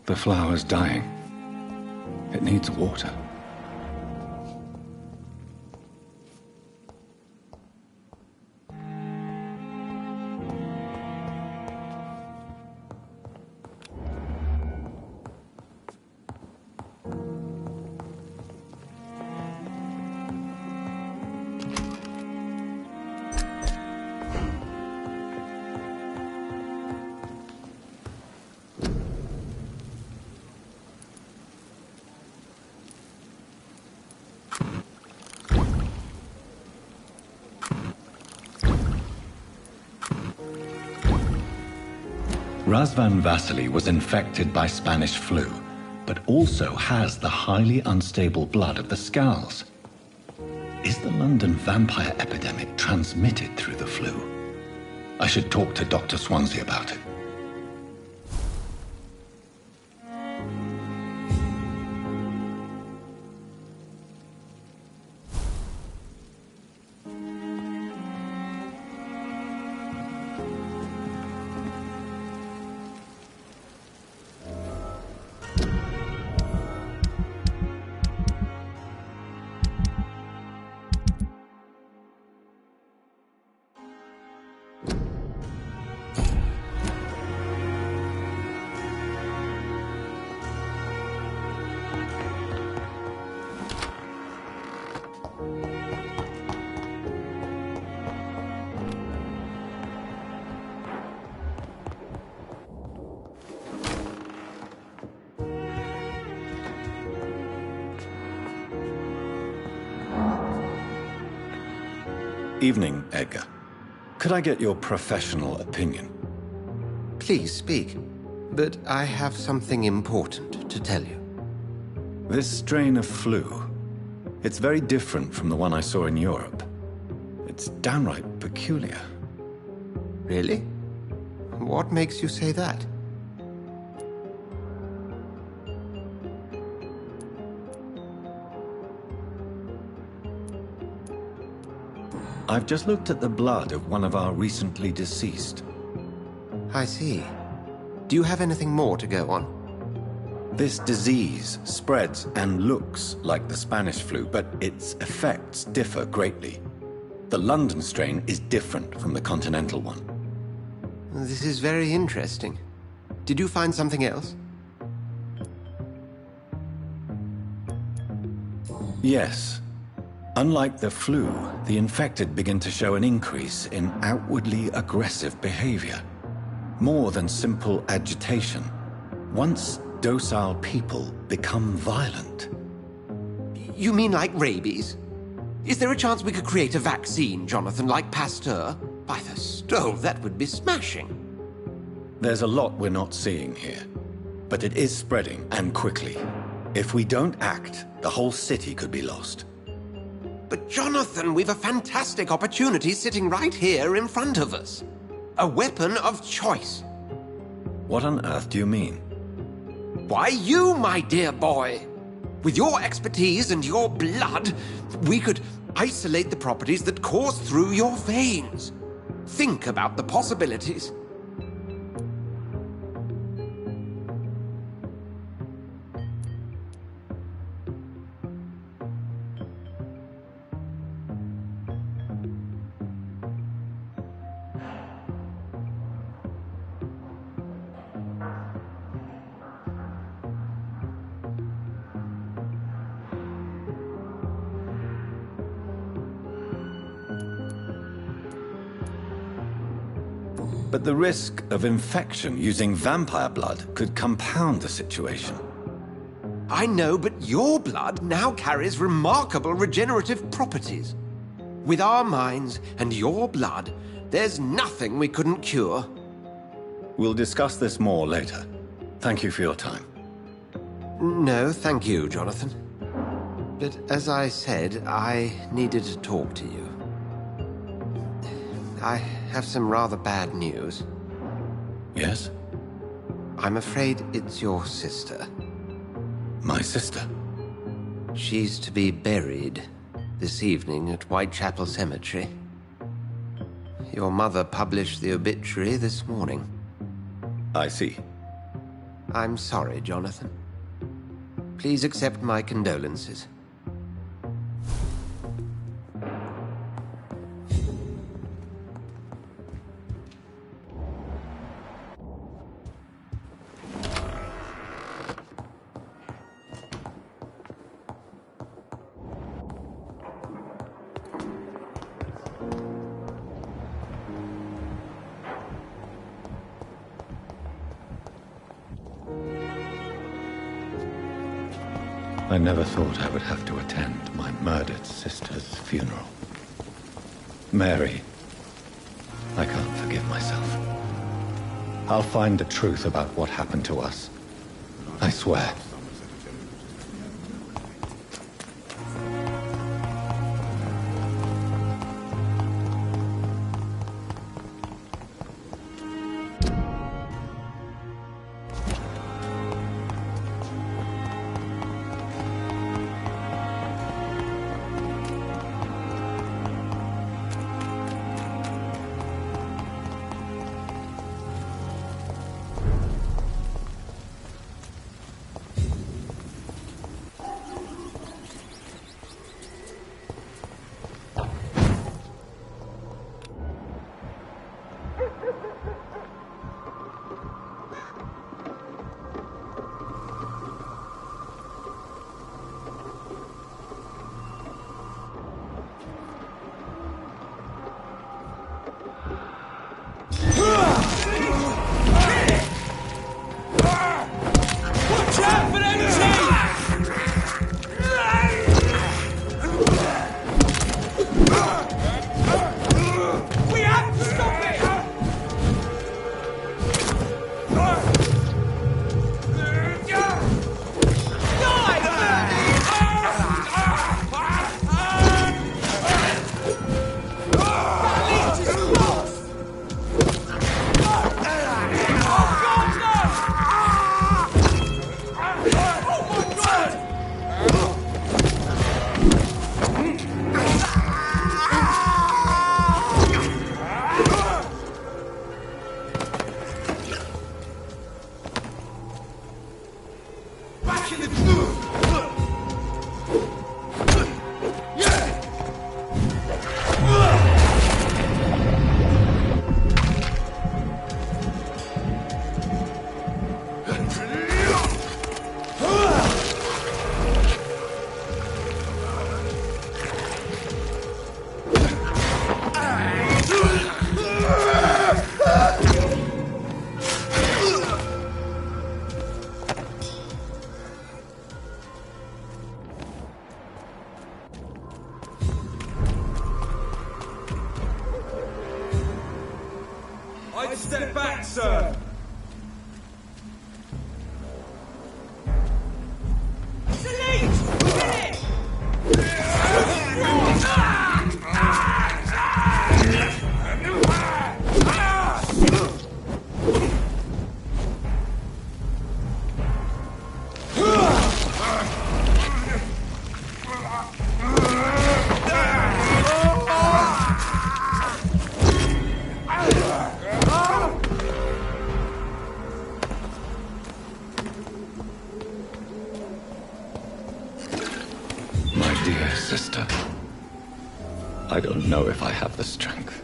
The flower's dying. It needs water. Razvan Vasily was infected by Spanish flu, but also has the highly unstable blood of the Scowls. Is the London vampire epidemic transmitted through the flu? I should talk to Dr. Swansea about it. Evening, Edgar. Could I get your professional opinion? Please speak, but I have something important to tell you. This strain of flu, it's very different from the one I saw in Europe. It's downright peculiar. Really? What makes you say that? I've just looked at the blood of one of our recently deceased. I see. Do you have anything more to go on? This disease spreads and looks like the Spanish flu, but its effects differ greatly. The London strain is different from the continental one. This is very interesting. Did you find something else? Yes. Unlike the flu, the infected begin to show an increase in outwardly aggressive behavior. More than simple agitation. Once docile people become violent. You mean like rabies? Is there a chance we could create a vaccine, Jonathan, like Pasteur? By the stove, that would be smashing. There's a lot we're not seeing here. But it is spreading, and quickly. If we don't act, the whole city could be lost. But Jonathan, we've a fantastic opportunity sitting right here in front of us. A weapon of choice. What on earth do you mean? Why, you, my dear boy. With your expertise and your blood, we could isolate the properties that course through your veins. Think about the possibilities. But the risk of infection using vampire blood could compound the situation. I know, but your blood now carries remarkable regenerative properties. With our minds and your blood, there's nothing we couldn't cure. We'll discuss this more later. Thank you for your time. No, thank you, Jonathan. But as I said, I needed to talk to you. I have some rather bad news. Yes? I'm afraid it's your sister. My sister? She's to be buried this evening at Whitechapel Cemetery. Your mother published the obituary this morning. I see. I'm sorry, Jonathan. Please accept my condolences. I never thought I would have to attend my murdered sister's funeral. Mary, I can't forgive myself. I'll find the truth about what happened to us. I swear. Step back, sir! I don't know if I have the strength.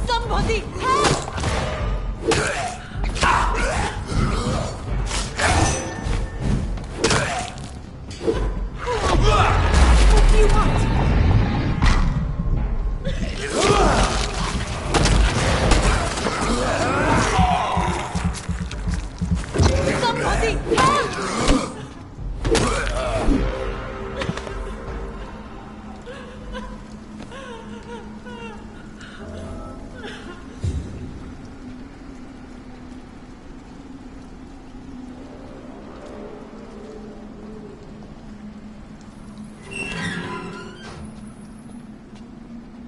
Somebody help! What do you want? Somebody help!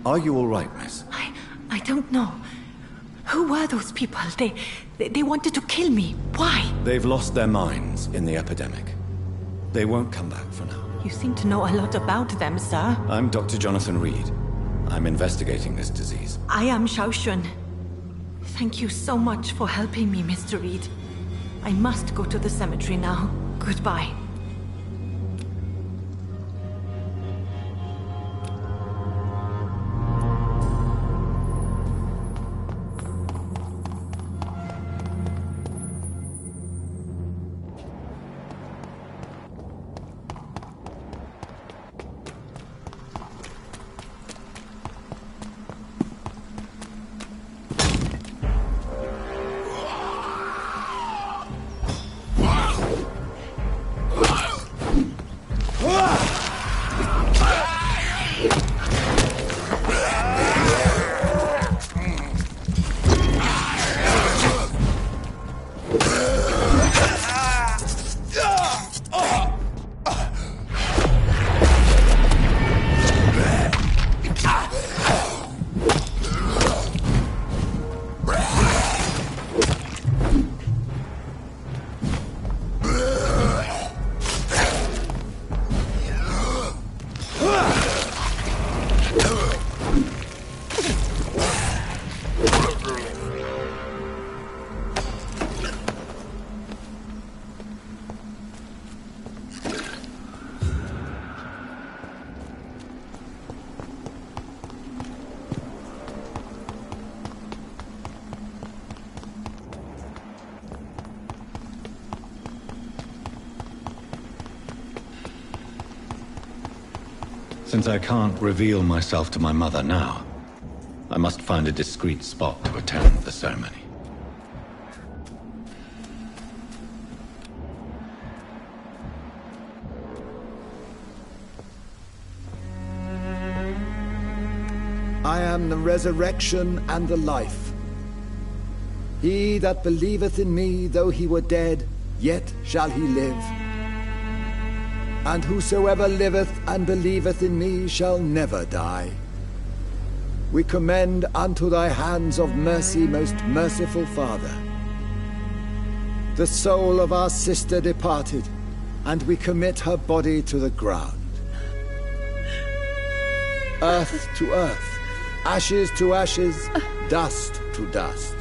Are you all right, miss? I don't know. Who were those people? They wanted to kill me. Why? They've lost their minds in the epidemic. They won't come back for now. You seem to know a lot about them, sir. I'm Dr. Jonathan Reid. I'm investigating this disease. I am Xiaoxun. Thank you so much for helping me, Mr. Reid. I must go to the cemetery now. Goodbye. Since I can't reveal myself to my mother now, I must find a discreet spot to attend the ceremony. I am the resurrection and the life. He that believeth in me, though he were dead, yet shall he live. And whosoever liveth and believeth in me shall never die. We commend unto thy hands of mercy, most merciful Father, the soul of our sister departed, and we commit her body to the ground. Earth to earth, ashes to ashes, dust to dust.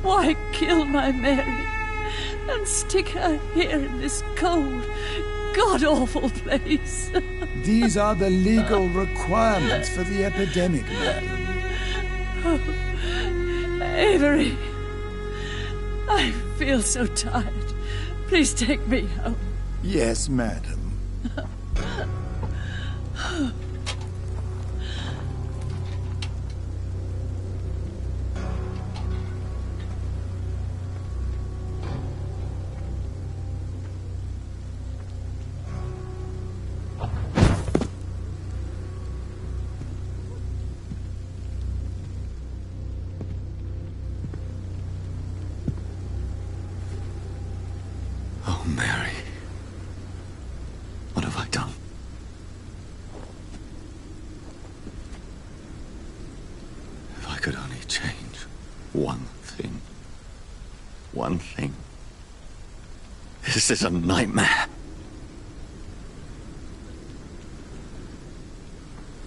Why kill my Mary and stick her here in this cold, god-awful place? These are the legal requirements for the epidemic, madam. Oh, Avery, I feel so tired. Please take me home. Yes, madam. This is a nightmare.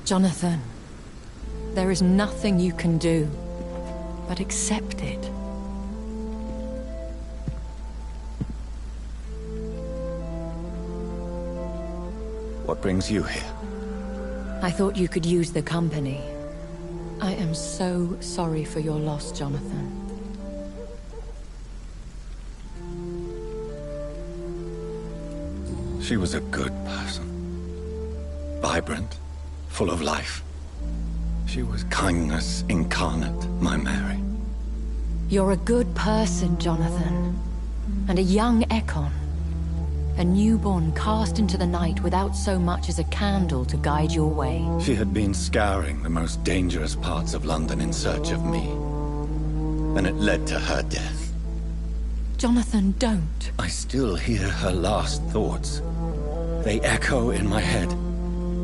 Jonathan, there is nothing you can do but accept it. What brings you here? I thought you could use the company. I am so sorry for your loss, Jonathan. She was a good person. Vibrant, full of life. She was kindness incarnate, my Mary. You're a good person, Jonathan. And a young Ekon. A newborn cast into the night without so much as a candle to guide your way. She had been scouring the most dangerous parts of London in search of me. And it led to her death. Jonathan, don't. I still hear her last thoughts. They echo in my head.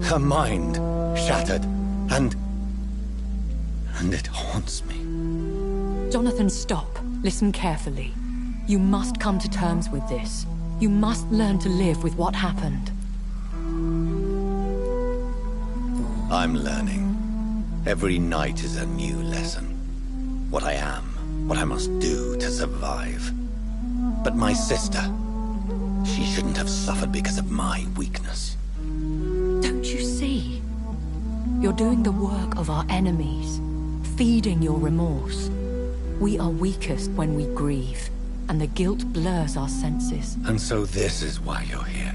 Her mind shattered, and it haunts me. Jonathan, stop. Listen carefully. You must come to terms with this. You must learn to live with what happened. I'm learning. Every night is a new lesson. What I am, what I must do to survive. But my sister, she shouldn't have suffered because of my weakness. Don't you see? You're doing the work of our enemies, feeding your remorse. We are weakest when we grieve, and the guilt blurs our senses. And so this is why you're here.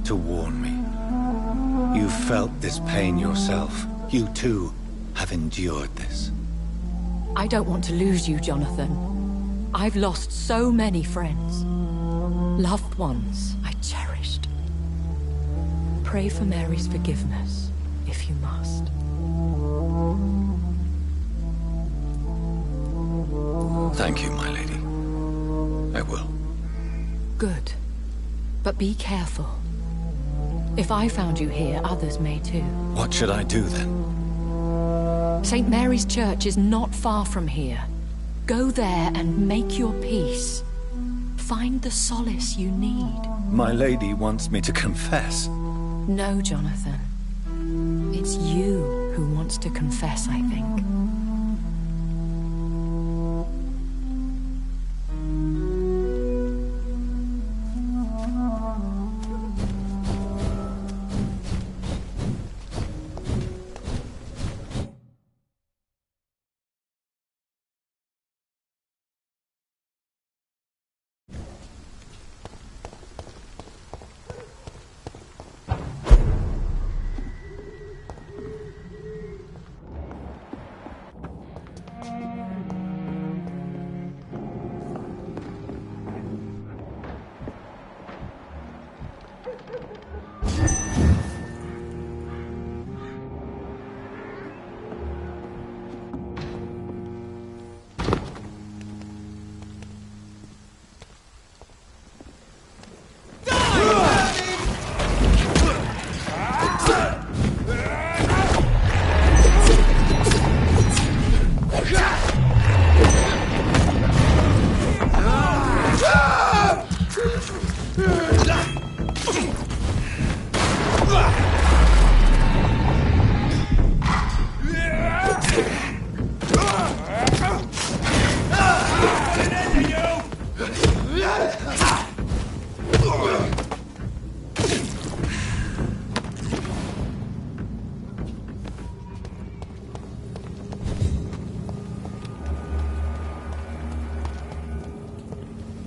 To warn me. You felt this pain yourself. You too have endured this. I don't want to lose you, Jonathan. I've lost so many friends. Loved ones I cherished. Pray for Mary's forgiveness, if you must. Thank you, my lady. I will. Good. But be careful. If I found you here, others may too. What should I do then? St. Mary's Church is not far from here. Go there and make your peace. Find the solace you need. My lady wants me to confess. No, Jonathan. It's you who wants to confess, I think.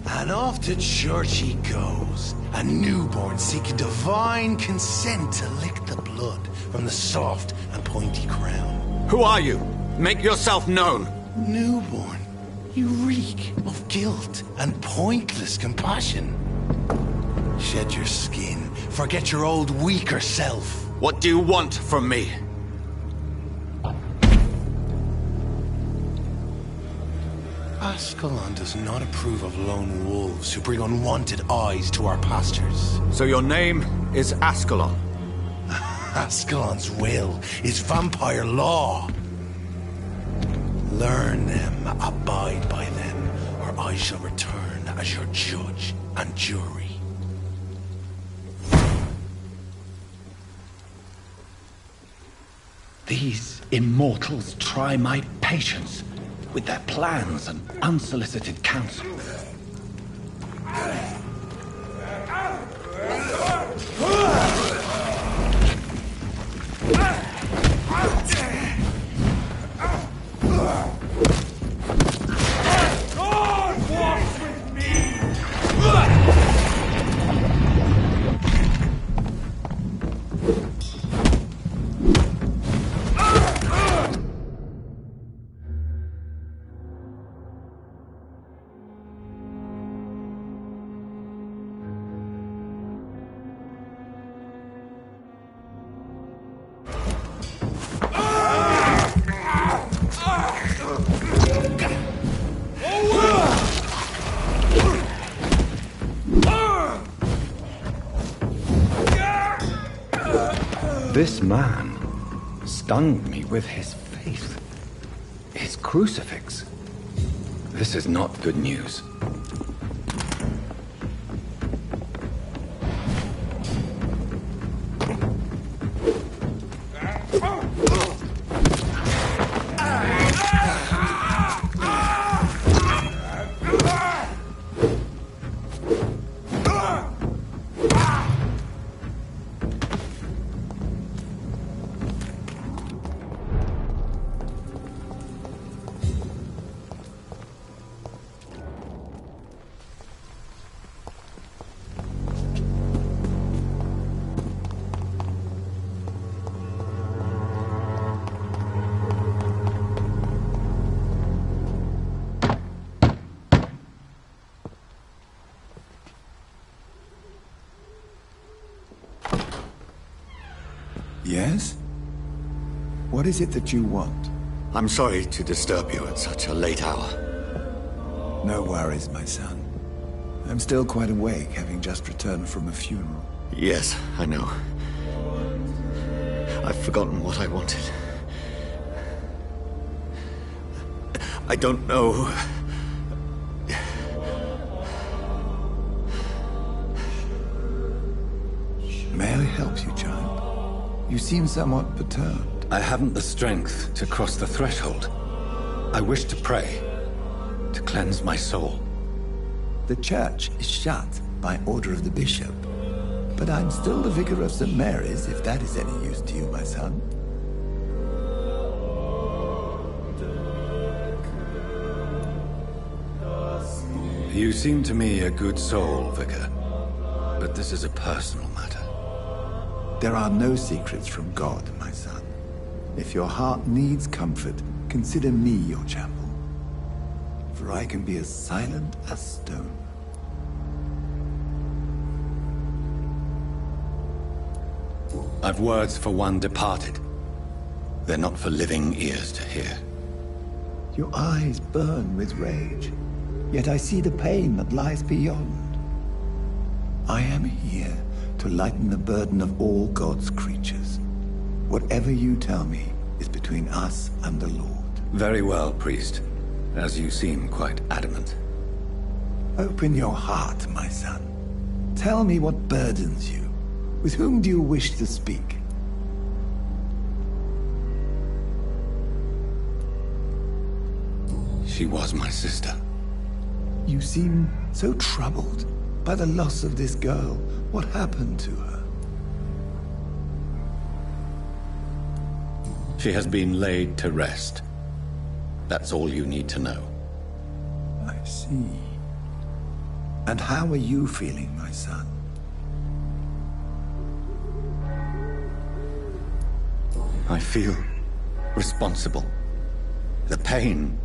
And off to church he goes, a newborn seeking divine consent to lick the blood from the soft and pointy crown. Who are you? Make yourself known. Newborn, you reek of guilt and pointless compassion. Shed your skin, forget your old weaker self. What do you want from me? Ascalon does not approve of lone wolves who bring unwanted eyes to our pastures. So your name is Ascalon? Ascalon's will is vampire law. Learn them, abide by them, or I shall return as your judge and jury. These immortals try my patience with their plans and unsolicited counsel. This man stunned me with his faith. His crucifix. This is not good news. Yes? What is it that you want? I'm sorry to disturb you at such a late hour. No worries, my son. I'm still quite awake, having just returned from a funeral. Yes, I know. I've forgotten what I wanted. I don't know. May I help you, child? You seem somewhat perturbed. I haven't the strength to cross the threshold. I wish to pray, to cleanse my soul. The church is shut by order of the bishop. But I'm still the vicar of St. Mary's, if that is any use to you, my son. You seem to me a good soul, Vicar. But this is a personal matter. There are no secrets from God, my son. If your heart needs comfort, consider me your chapel. For I can be as silent as stone. I've words for one departed. They're not for living ears to hear. Your eyes burn with rage, yet I see the pain that lies beyond. I am here to lighten the burden of all God's creatures. Whatever you tell me is between us and the Lord. Very well, priest, as you seem quite adamant. Open your heart, my son. Tell me what burdens you. With whom do you wish to speak? She was my sister. You seem so troubled by the loss of this girl. What happened to her? She has been laid to rest. That's all you need to know. I see. And how are you feeling, my son? I feel responsible. The pain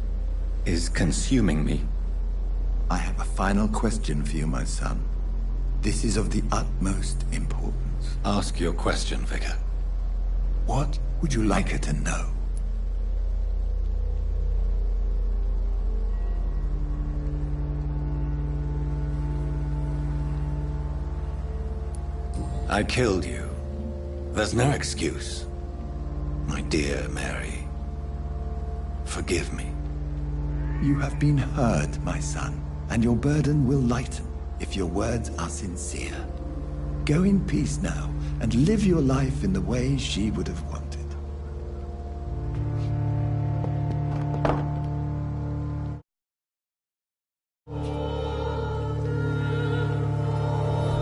is consuming me. I have a final question for you, my son. This is of the utmost importance. Ask your question, Vicar. What would you like her to know? I killed you. There's no excuse. My dear Mary, forgive me. You have been heard, my son, and your burden will lighten if your words are sincere. Go in peace now, and live your life in the way she would have wanted.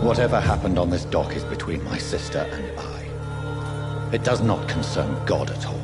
Whatever happened on this dock is between my sister and I. It does not concern God at all.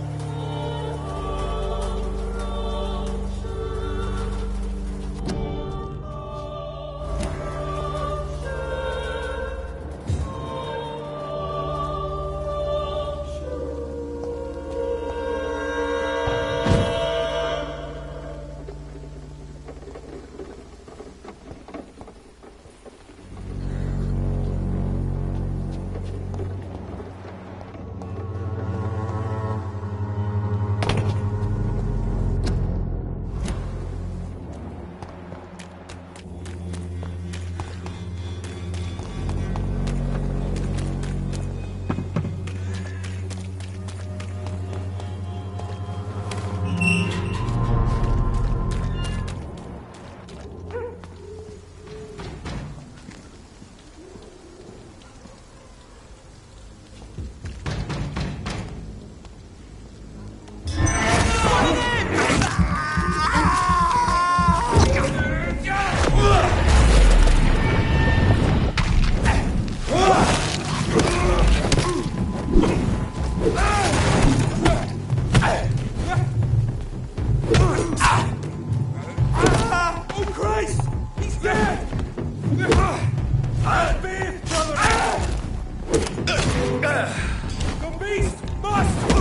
The beast must!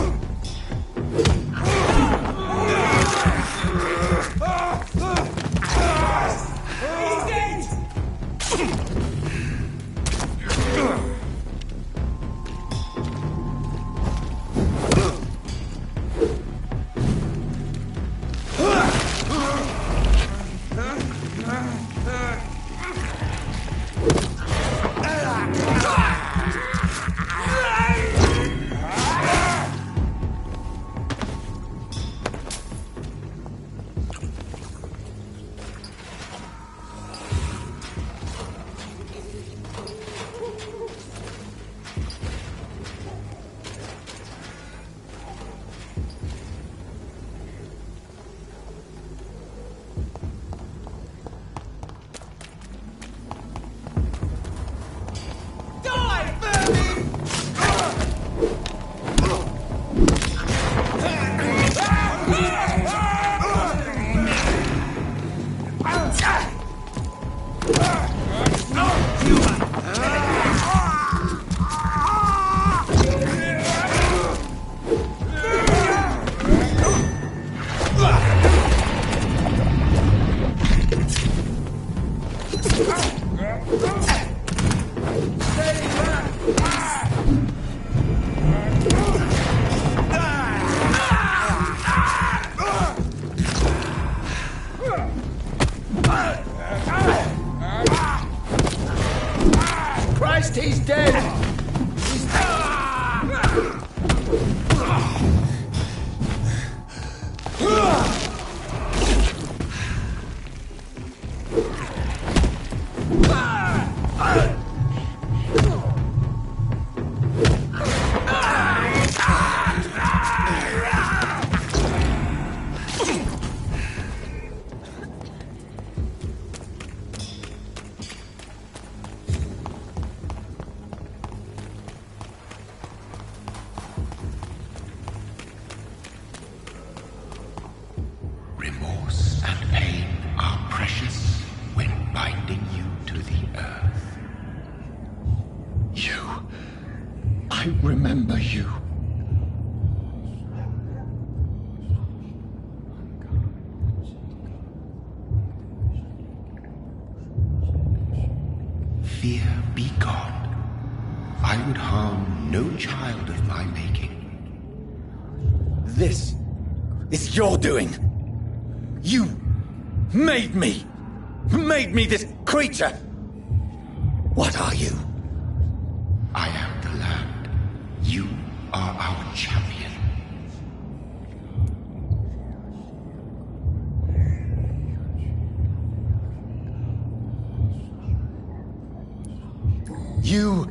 He's dead! Fear be gone. I would harm no child of my making. This is your doing. You made me this creature. What are you? I am the land. You are our champion. You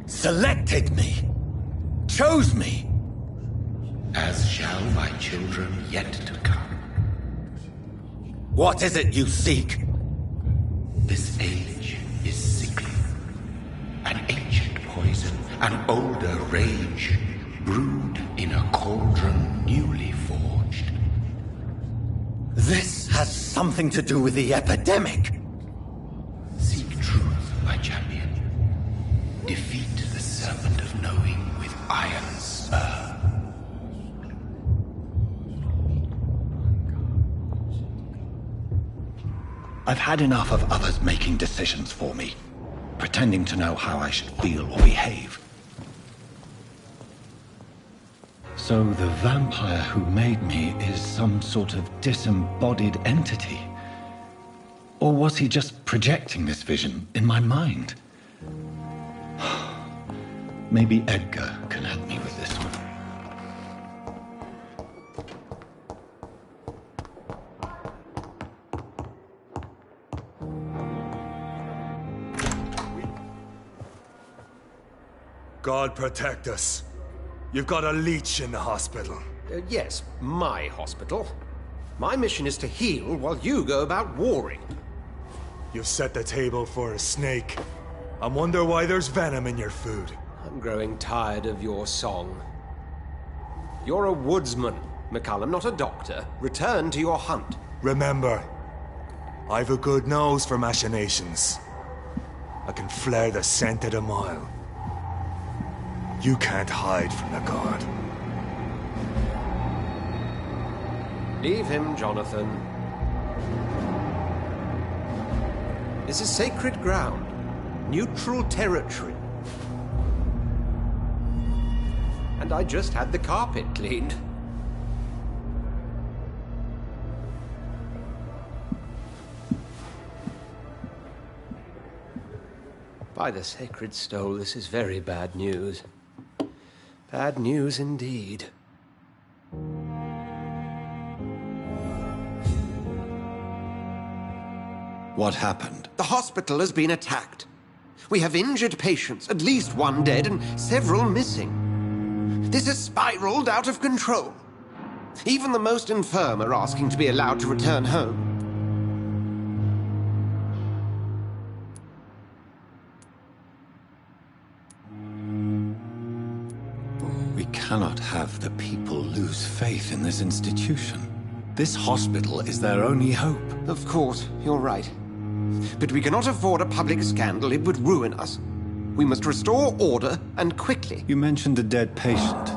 selected me, chose me. As shall my children yet to come. What is it you seek? This age is sickly. An ancient poison, an older rage, brewed in a cauldron newly forged. This has something to do with the epidemic. Seek truth, my champion. Defeat the serpent of knowing with iron spur. I've had enough of others making decisions for me, pretending to know how I should feel or behave. So the vampire who made me is some sort of disembodied entity? Or was he just projecting this vision in my mind? Maybe Edgar can help me with this one. God protect us. You've got a leech in the hospital. Yes, my hospital. My mission is to heal while you go about warring. You've set the table for a snake. I wonder why there's venom in your food. I'm growing tired of your song. You're a woodsman, McCallum, not a doctor. Return to your hunt. Remember, I've a good nose for machinations. I can flare the scent at a mile. You can't hide from the god. Leave him, Jonathan. This is sacred ground. Neutral territory. And I just had the carpet cleaned. By the sacred stole, this is very bad news. Bad news indeed. What happened? The hospital has been attacked. We have injured patients, at least one dead and several missing. This has spiraled out of control. Even the most infirm are asking to be allowed to return home. We cannot have the people lose faith in this institution. This hospital is their only hope. Of course, you're right. But we cannot afford a public scandal. It would ruin us. We must restore order, and quickly. You mentioned a dead patient.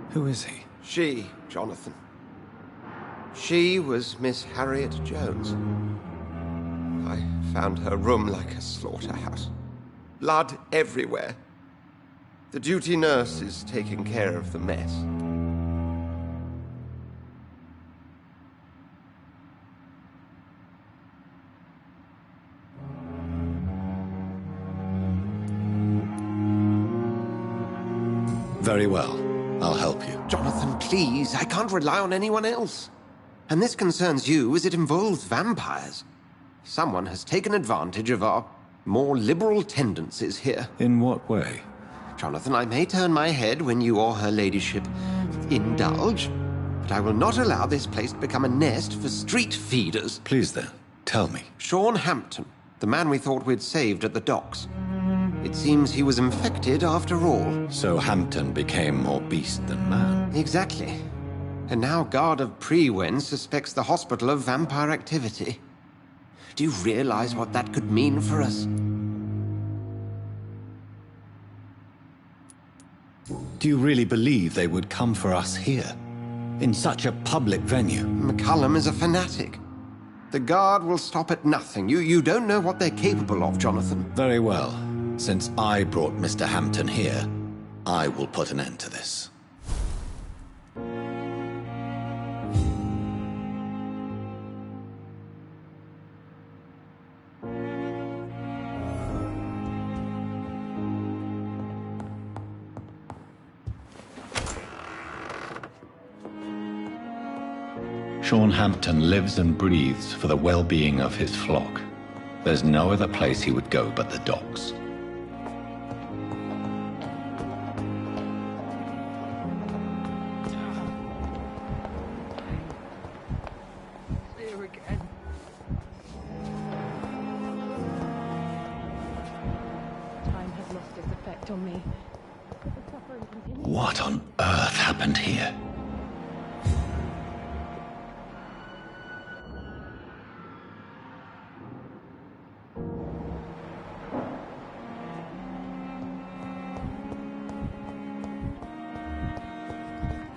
Who is he? She, Jonathan. She was Miss Harriet Jones. I found her room like a slaughterhouse. Blood everywhere. The duty nurse is taking care of the mess. Very well. I'll help you. Jonathan, please. I can't rely on anyone else. And this concerns you as it involves vampires. Someone has taken advantage of our more liberal tendencies here. In what way? Jonathan, I may turn my head when you or her ladyship indulge, but I will not allow this place to become a nest for street feeders. Please then, tell me. Sean Hampton, the man we thought we'd saved at the docks. It seems he was infected after all. So Hampton became more beast than man. Exactly. And now Guard of Prewen suspects the hospital of vampire activity. Do you realize what that could mean for us? Do you really believe they would come for us here? In such a public venue? McCullum is a fanatic. The Guard will stop at nothing. You don't know what they're capable of, Jonathan. Very well. Since I brought Mr. Hampton here, I will put an end to this. Sean Hampton lives and breathes for the well-being of his flock. There's no other place he would go but the docks. There again. Time has lost its effect on me. The suffering continues. What on earth happened here?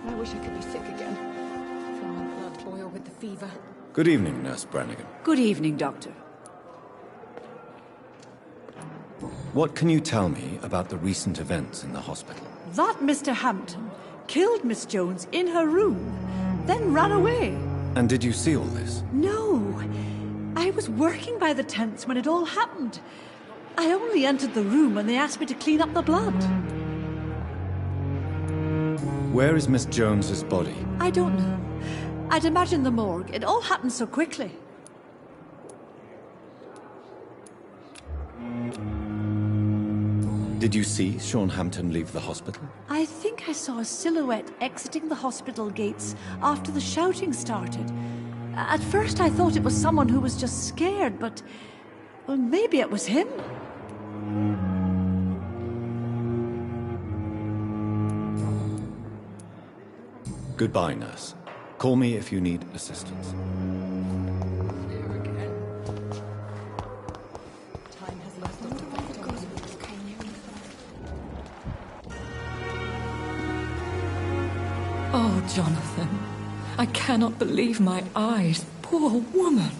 I wish I could be sick again. Feel my blood boil with the fever. Good evening, Nurse Brannigan. Good evening, Doctor. What can you tell me about the recent events in the hospital? That Mr. Hampton killed Miss Jones in her room, then ran away. And did you see all this? No. I was working by the tents when it all happened. I only entered the room when they asked me to clean up the blood. Where is Miss Jones's body? I don't know. I'd imagine the morgue. It all happened so quickly. Did you see Sean Hampton leave the hospital? I think I saw a silhouette exiting the hospital gates after the shouting started. At first I thought it was someone who was just scared, but... well, maybe it was him. Goodbye, nurse. Call me if you need assistance. Time has lost its Oh, Jonathan. I cannot believe my eyes. Poor woman.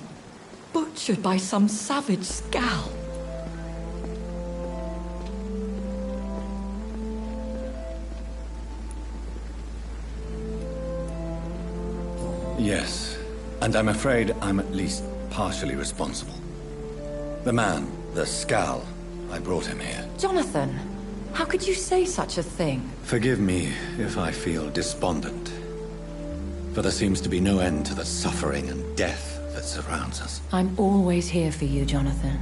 Butchered by some savage scowl. Yes, and I'm afraid I'm at least partially responsible. The man, the Scowl, I brought him here. Jonathan, how could you say such a thing? Forgive me if I feel despondent, for there seems to be no end to the suffering and death that surrounds us. I'm always here for you, Jonathan.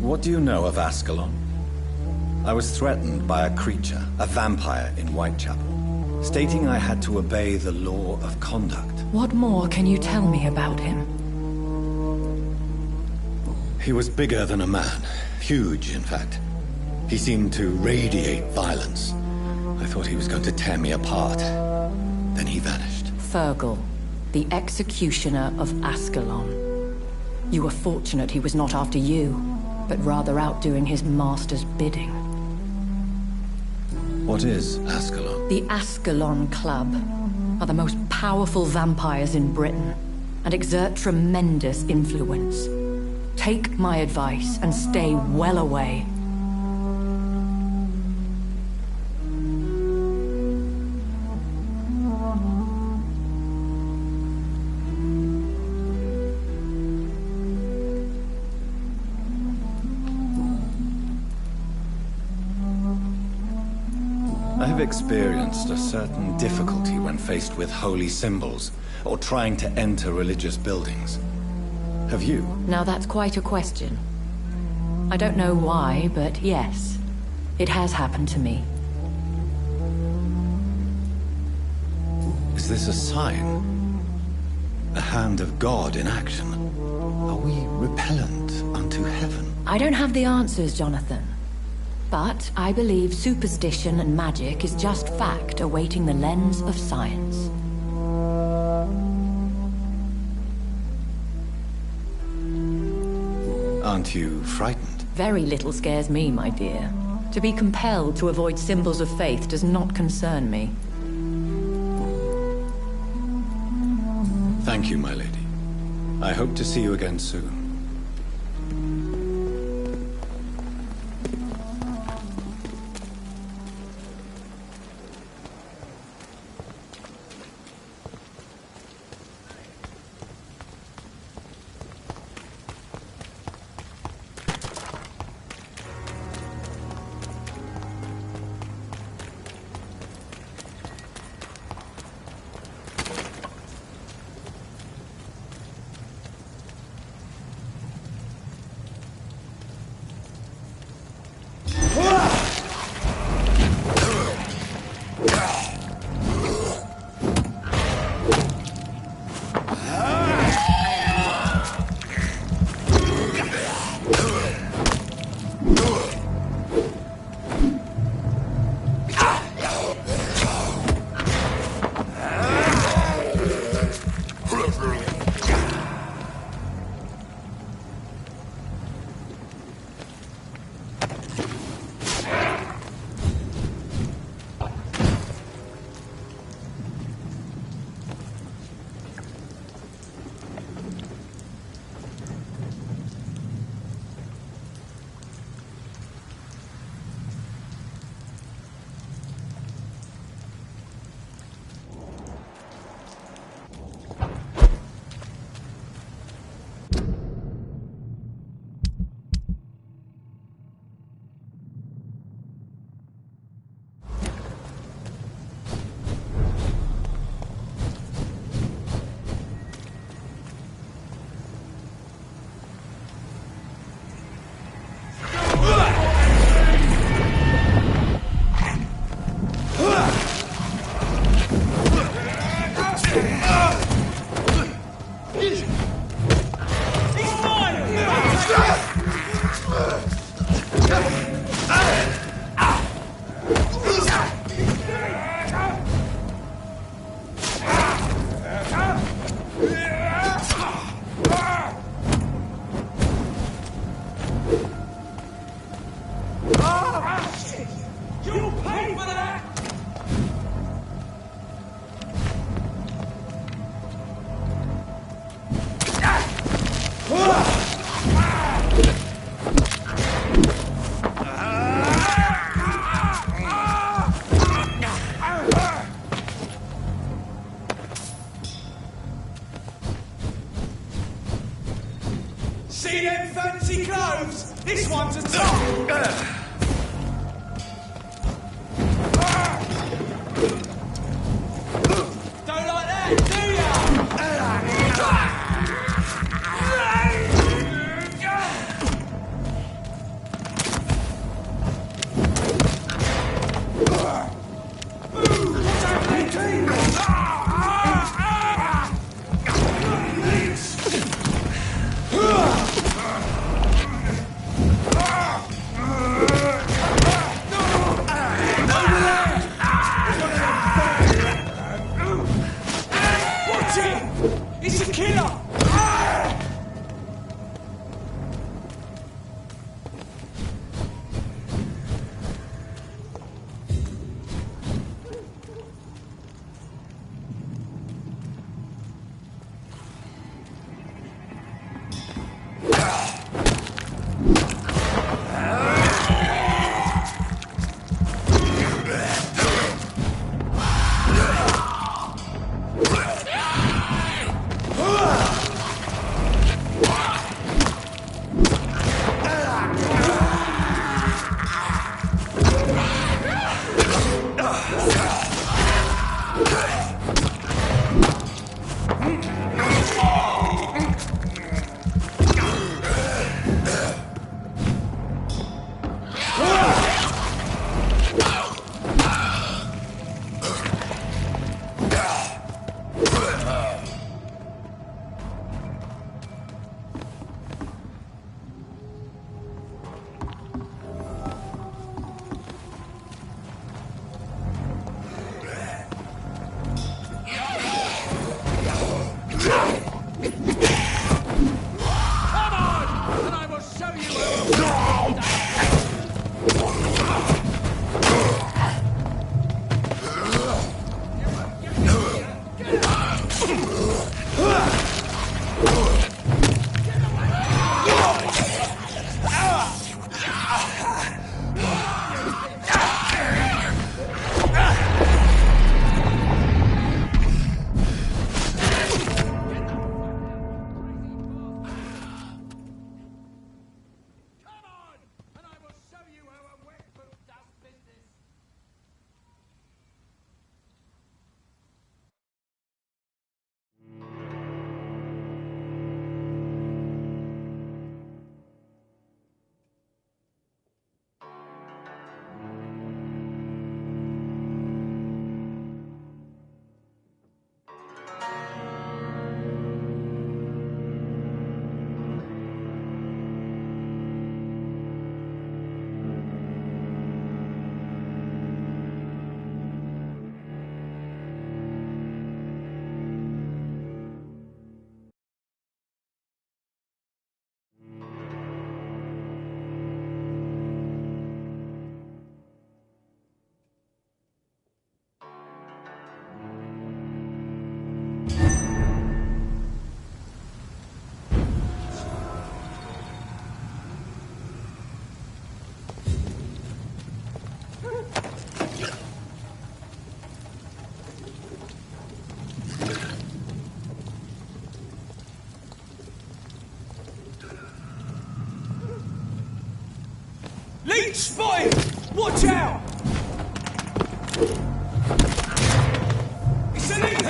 What do you know of Ascalon? I was threatened by a creature, a vampire in Whitechapel, stating I had to obey the law of conduct. What more can you tell me about him? He was bigger than a man. Huge, in fact. He seemed to radiate violence. I thought he was going to tear me apart. Then he vanished. Fergal, the executioner of Ascalon. You were fortunate he was not after you, but rather out doing his master's bidding. What is Ascalon? The Ascalon Club are the most powerful vampires in Britain and exert tremendous influence. Take my advice and stay well away. I've experienced a certain difficulty when faced with holy symbols or trying to enter religious buildings. Have you? Now that's quite a question. I don't know why, but yes, it has happened to me. Is this a sign? A hand of God in action? Are we repellent unto heaven? I don't have the answers, Jonathan. But I believe superstition and magic is just fact awaiting the lens of science. Aren't you frightened? Very little scares me, my dear. To be compelled to avoid symbols of faith does not concern me. Thank you, my lady. I hope to see you again soon. See them fancy clothes? This one's a top! Don't like that, do ya? He's a killer! Leech spotted! Watch out! It's a leech!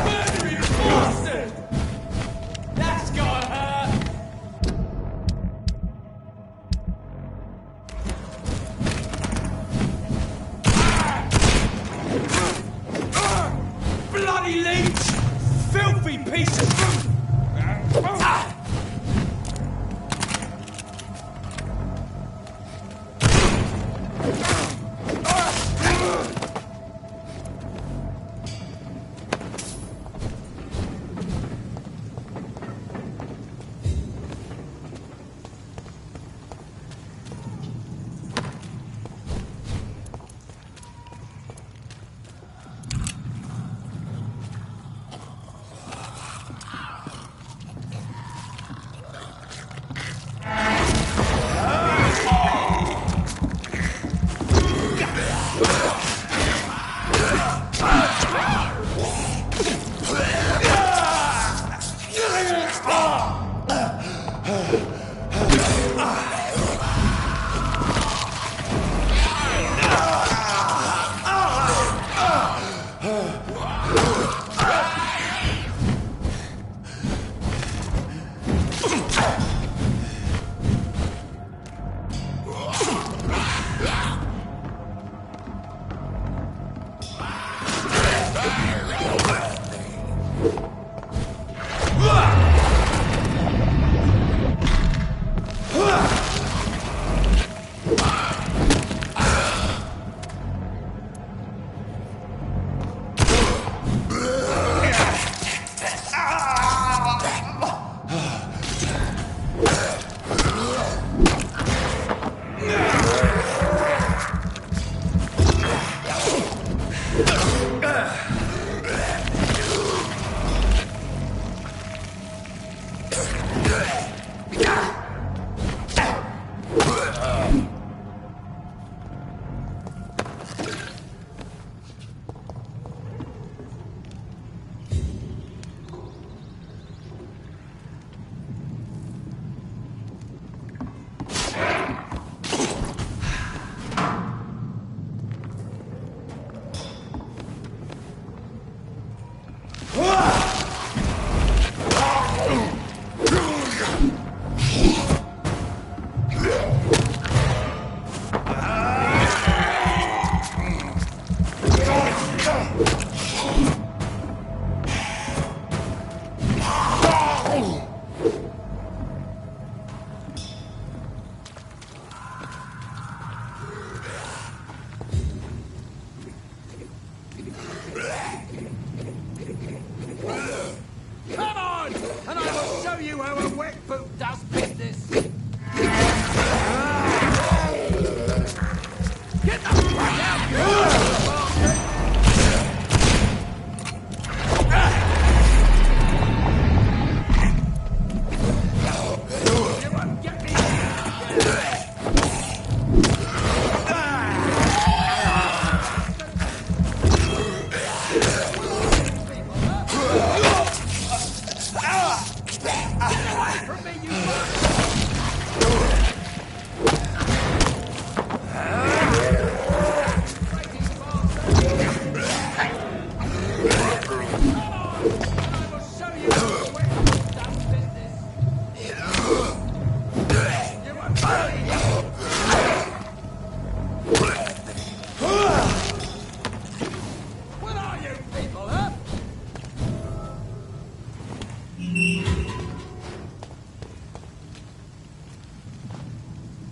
Murdering bastard! That's gotta hurt! Bloody leech! Filthy piece of fruit!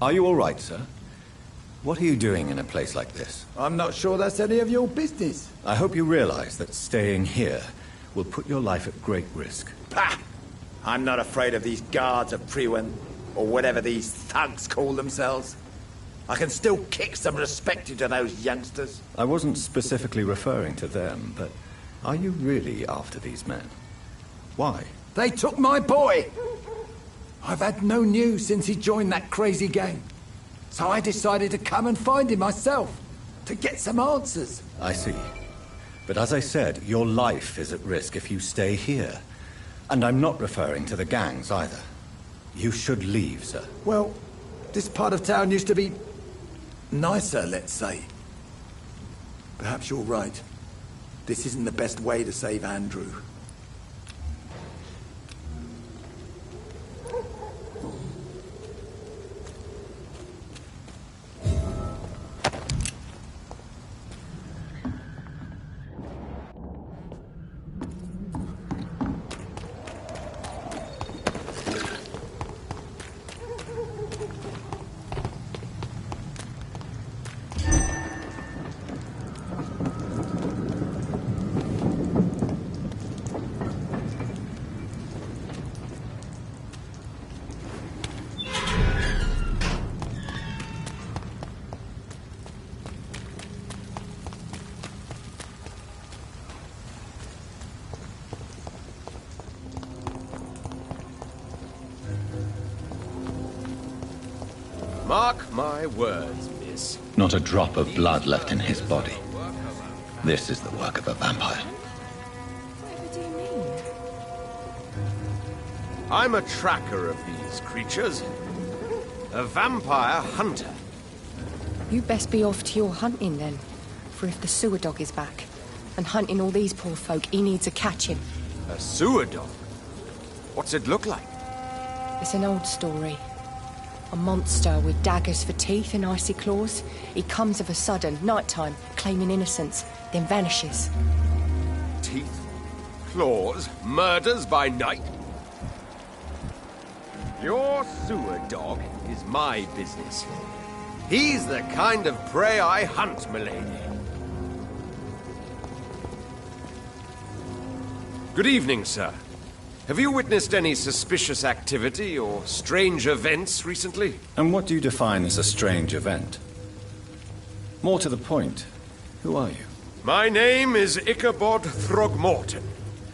Are you all right, sir? What are you doing in a place like this? I'm not sure that's any of your business. I hope you realize that staying here will put your life at great risk. Pah! I'm not afraid of these guards of Priwen, or whatever these thugs call themselves. I can still kick some respect into those youngsters. I wasn't specifically referring to them, but are you really after these men? Why? They took my boy! I've had no news since he joined that crazy gang. So I decided to come and find him myself, to get some answers. I see. But as I said, your life is at risk if you stay here. And I'm not referring to the gangs either. You should leave, sir. Well, this part of town used to be nicer, let's say. Perhaps you're right. This isn't the best way to save Andrew. Mark my words, miss. Not a drop of blood left in his body. This is the work of a vampire. Whatever do you mean? I'm a tracker of these creatures. A vampire hunter. You best be off to your hunting then. For if the sewer dog is back, and hunting all these poor folk, he needs a catching. A sewer dog? What's it look like? It's an old story. A monster with daggers for teeth and icy claws. He comes of a sudden, nighttime, claiming innocence, then vanishes. Teeth, claws, murders by night. Your sewer dog is my business. He's the kind of prey I hunt, milady. Good evening, sir. Have you witnessed any suspicious activity or strange events recently? And what do you define as a strange event? More to the point, who are you? My name is Ichabod Throgmorton,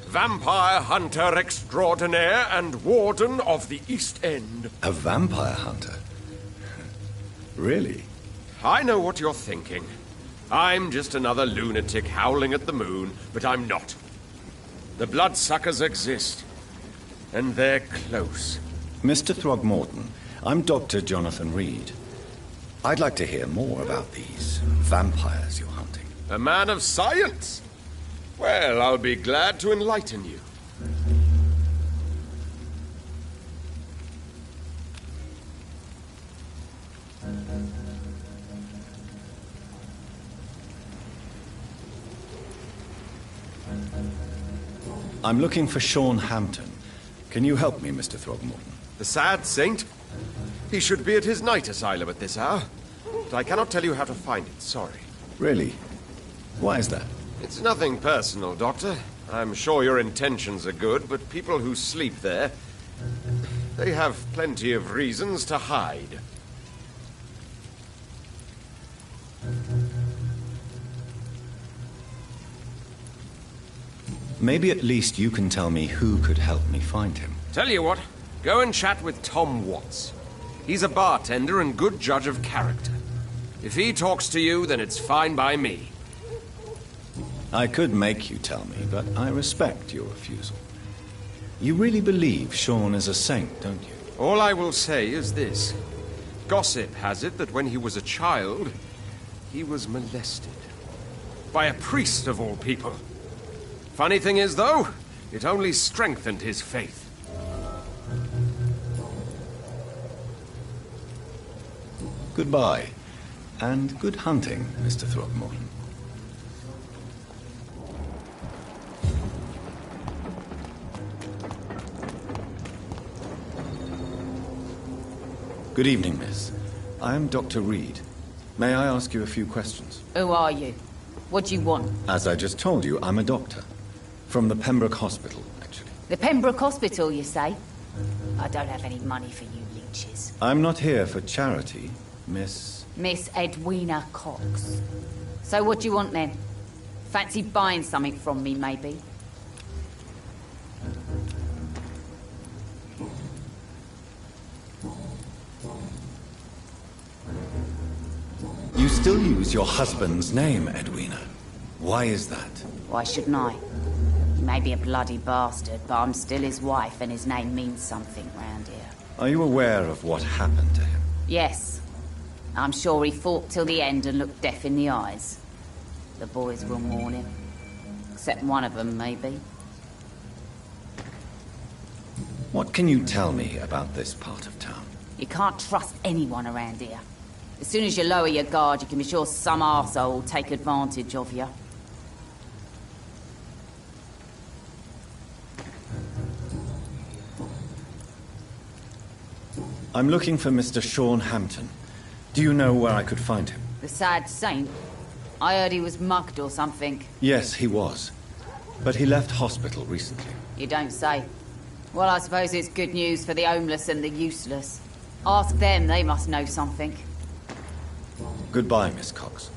vampire hunter extraordinaire and warden of the East End. A vampire hunter? Really? I know what you're thinking. I'm just another lunatic howling at the moon, but I'm not. The bloodsuckers exist. And they're close. Mr. Throgmorton, I'm Dr. Jonathan Reid. I'd like to hear more about these vampires you're hunting. A man of science? Well, I'll be glad to enlighten you. I'm looking for Sean Hampton. Can you help me, Mr. Throgmorton? The sad saint? He should be at his night asylum at this hour. But I cannot tell you how to find it, sorry. Really? Why is that? It's nothing personal, Doctor. I'm sure your intentions are good, but people who sleep there, they have plenty of reasons to hide. Maybe at least you can tell me who could help me find him. Tell you what, go and chat with Tom Watts. He's a bartender and good judge of character. If he talks to you, then it's fine by me. I could make you tell me, but I respect your refusal. You really believe Sean is a saint, don't you? All I will say is this. Gossip has it that when he was a child, he was molested. By a priest of all people. Funny thing is, though, it only strengthened his faith. Goodbye, and good hunting, Mr. Throgmorton. Good evening, miss. I am Dr. Reid. May I ask you a few questions? Who are you? What do you want? As I just told you, I'm a doctor. From the Pembroke Hospital, actually. The Pembroke Hospital, you say? I don't have any money for you leeches. I'm not here for charity, Miss... Miss Edwina Cox. So what do you want then? Fancy buying something from me, maybe? You still use your husband's name, Edwina. Why is that? Why shouldn't I? He may be a bloody bastard, but I'm still his wife and his name means something round here. Are you aware of what happened to him? Yes. I'm sure he fought till the end and looked death in the eyes. The boys will mourn him. Except one of them, maybe. What can you tell me about this part of town? You can't trust anyone around here. As soon as you lower your guard, you can be sure some arsehole will take advantage of you. I'm looking for Mr. Sean Hampton. Do you know where I could find him? The sad saint? I heard he was mugged or something. Yes, he was. But he left hospital recently. You don't say. Well, I suppose it's good news for the homeless and the useless. Ask them, they must know something. Goodbye, Miss Cox.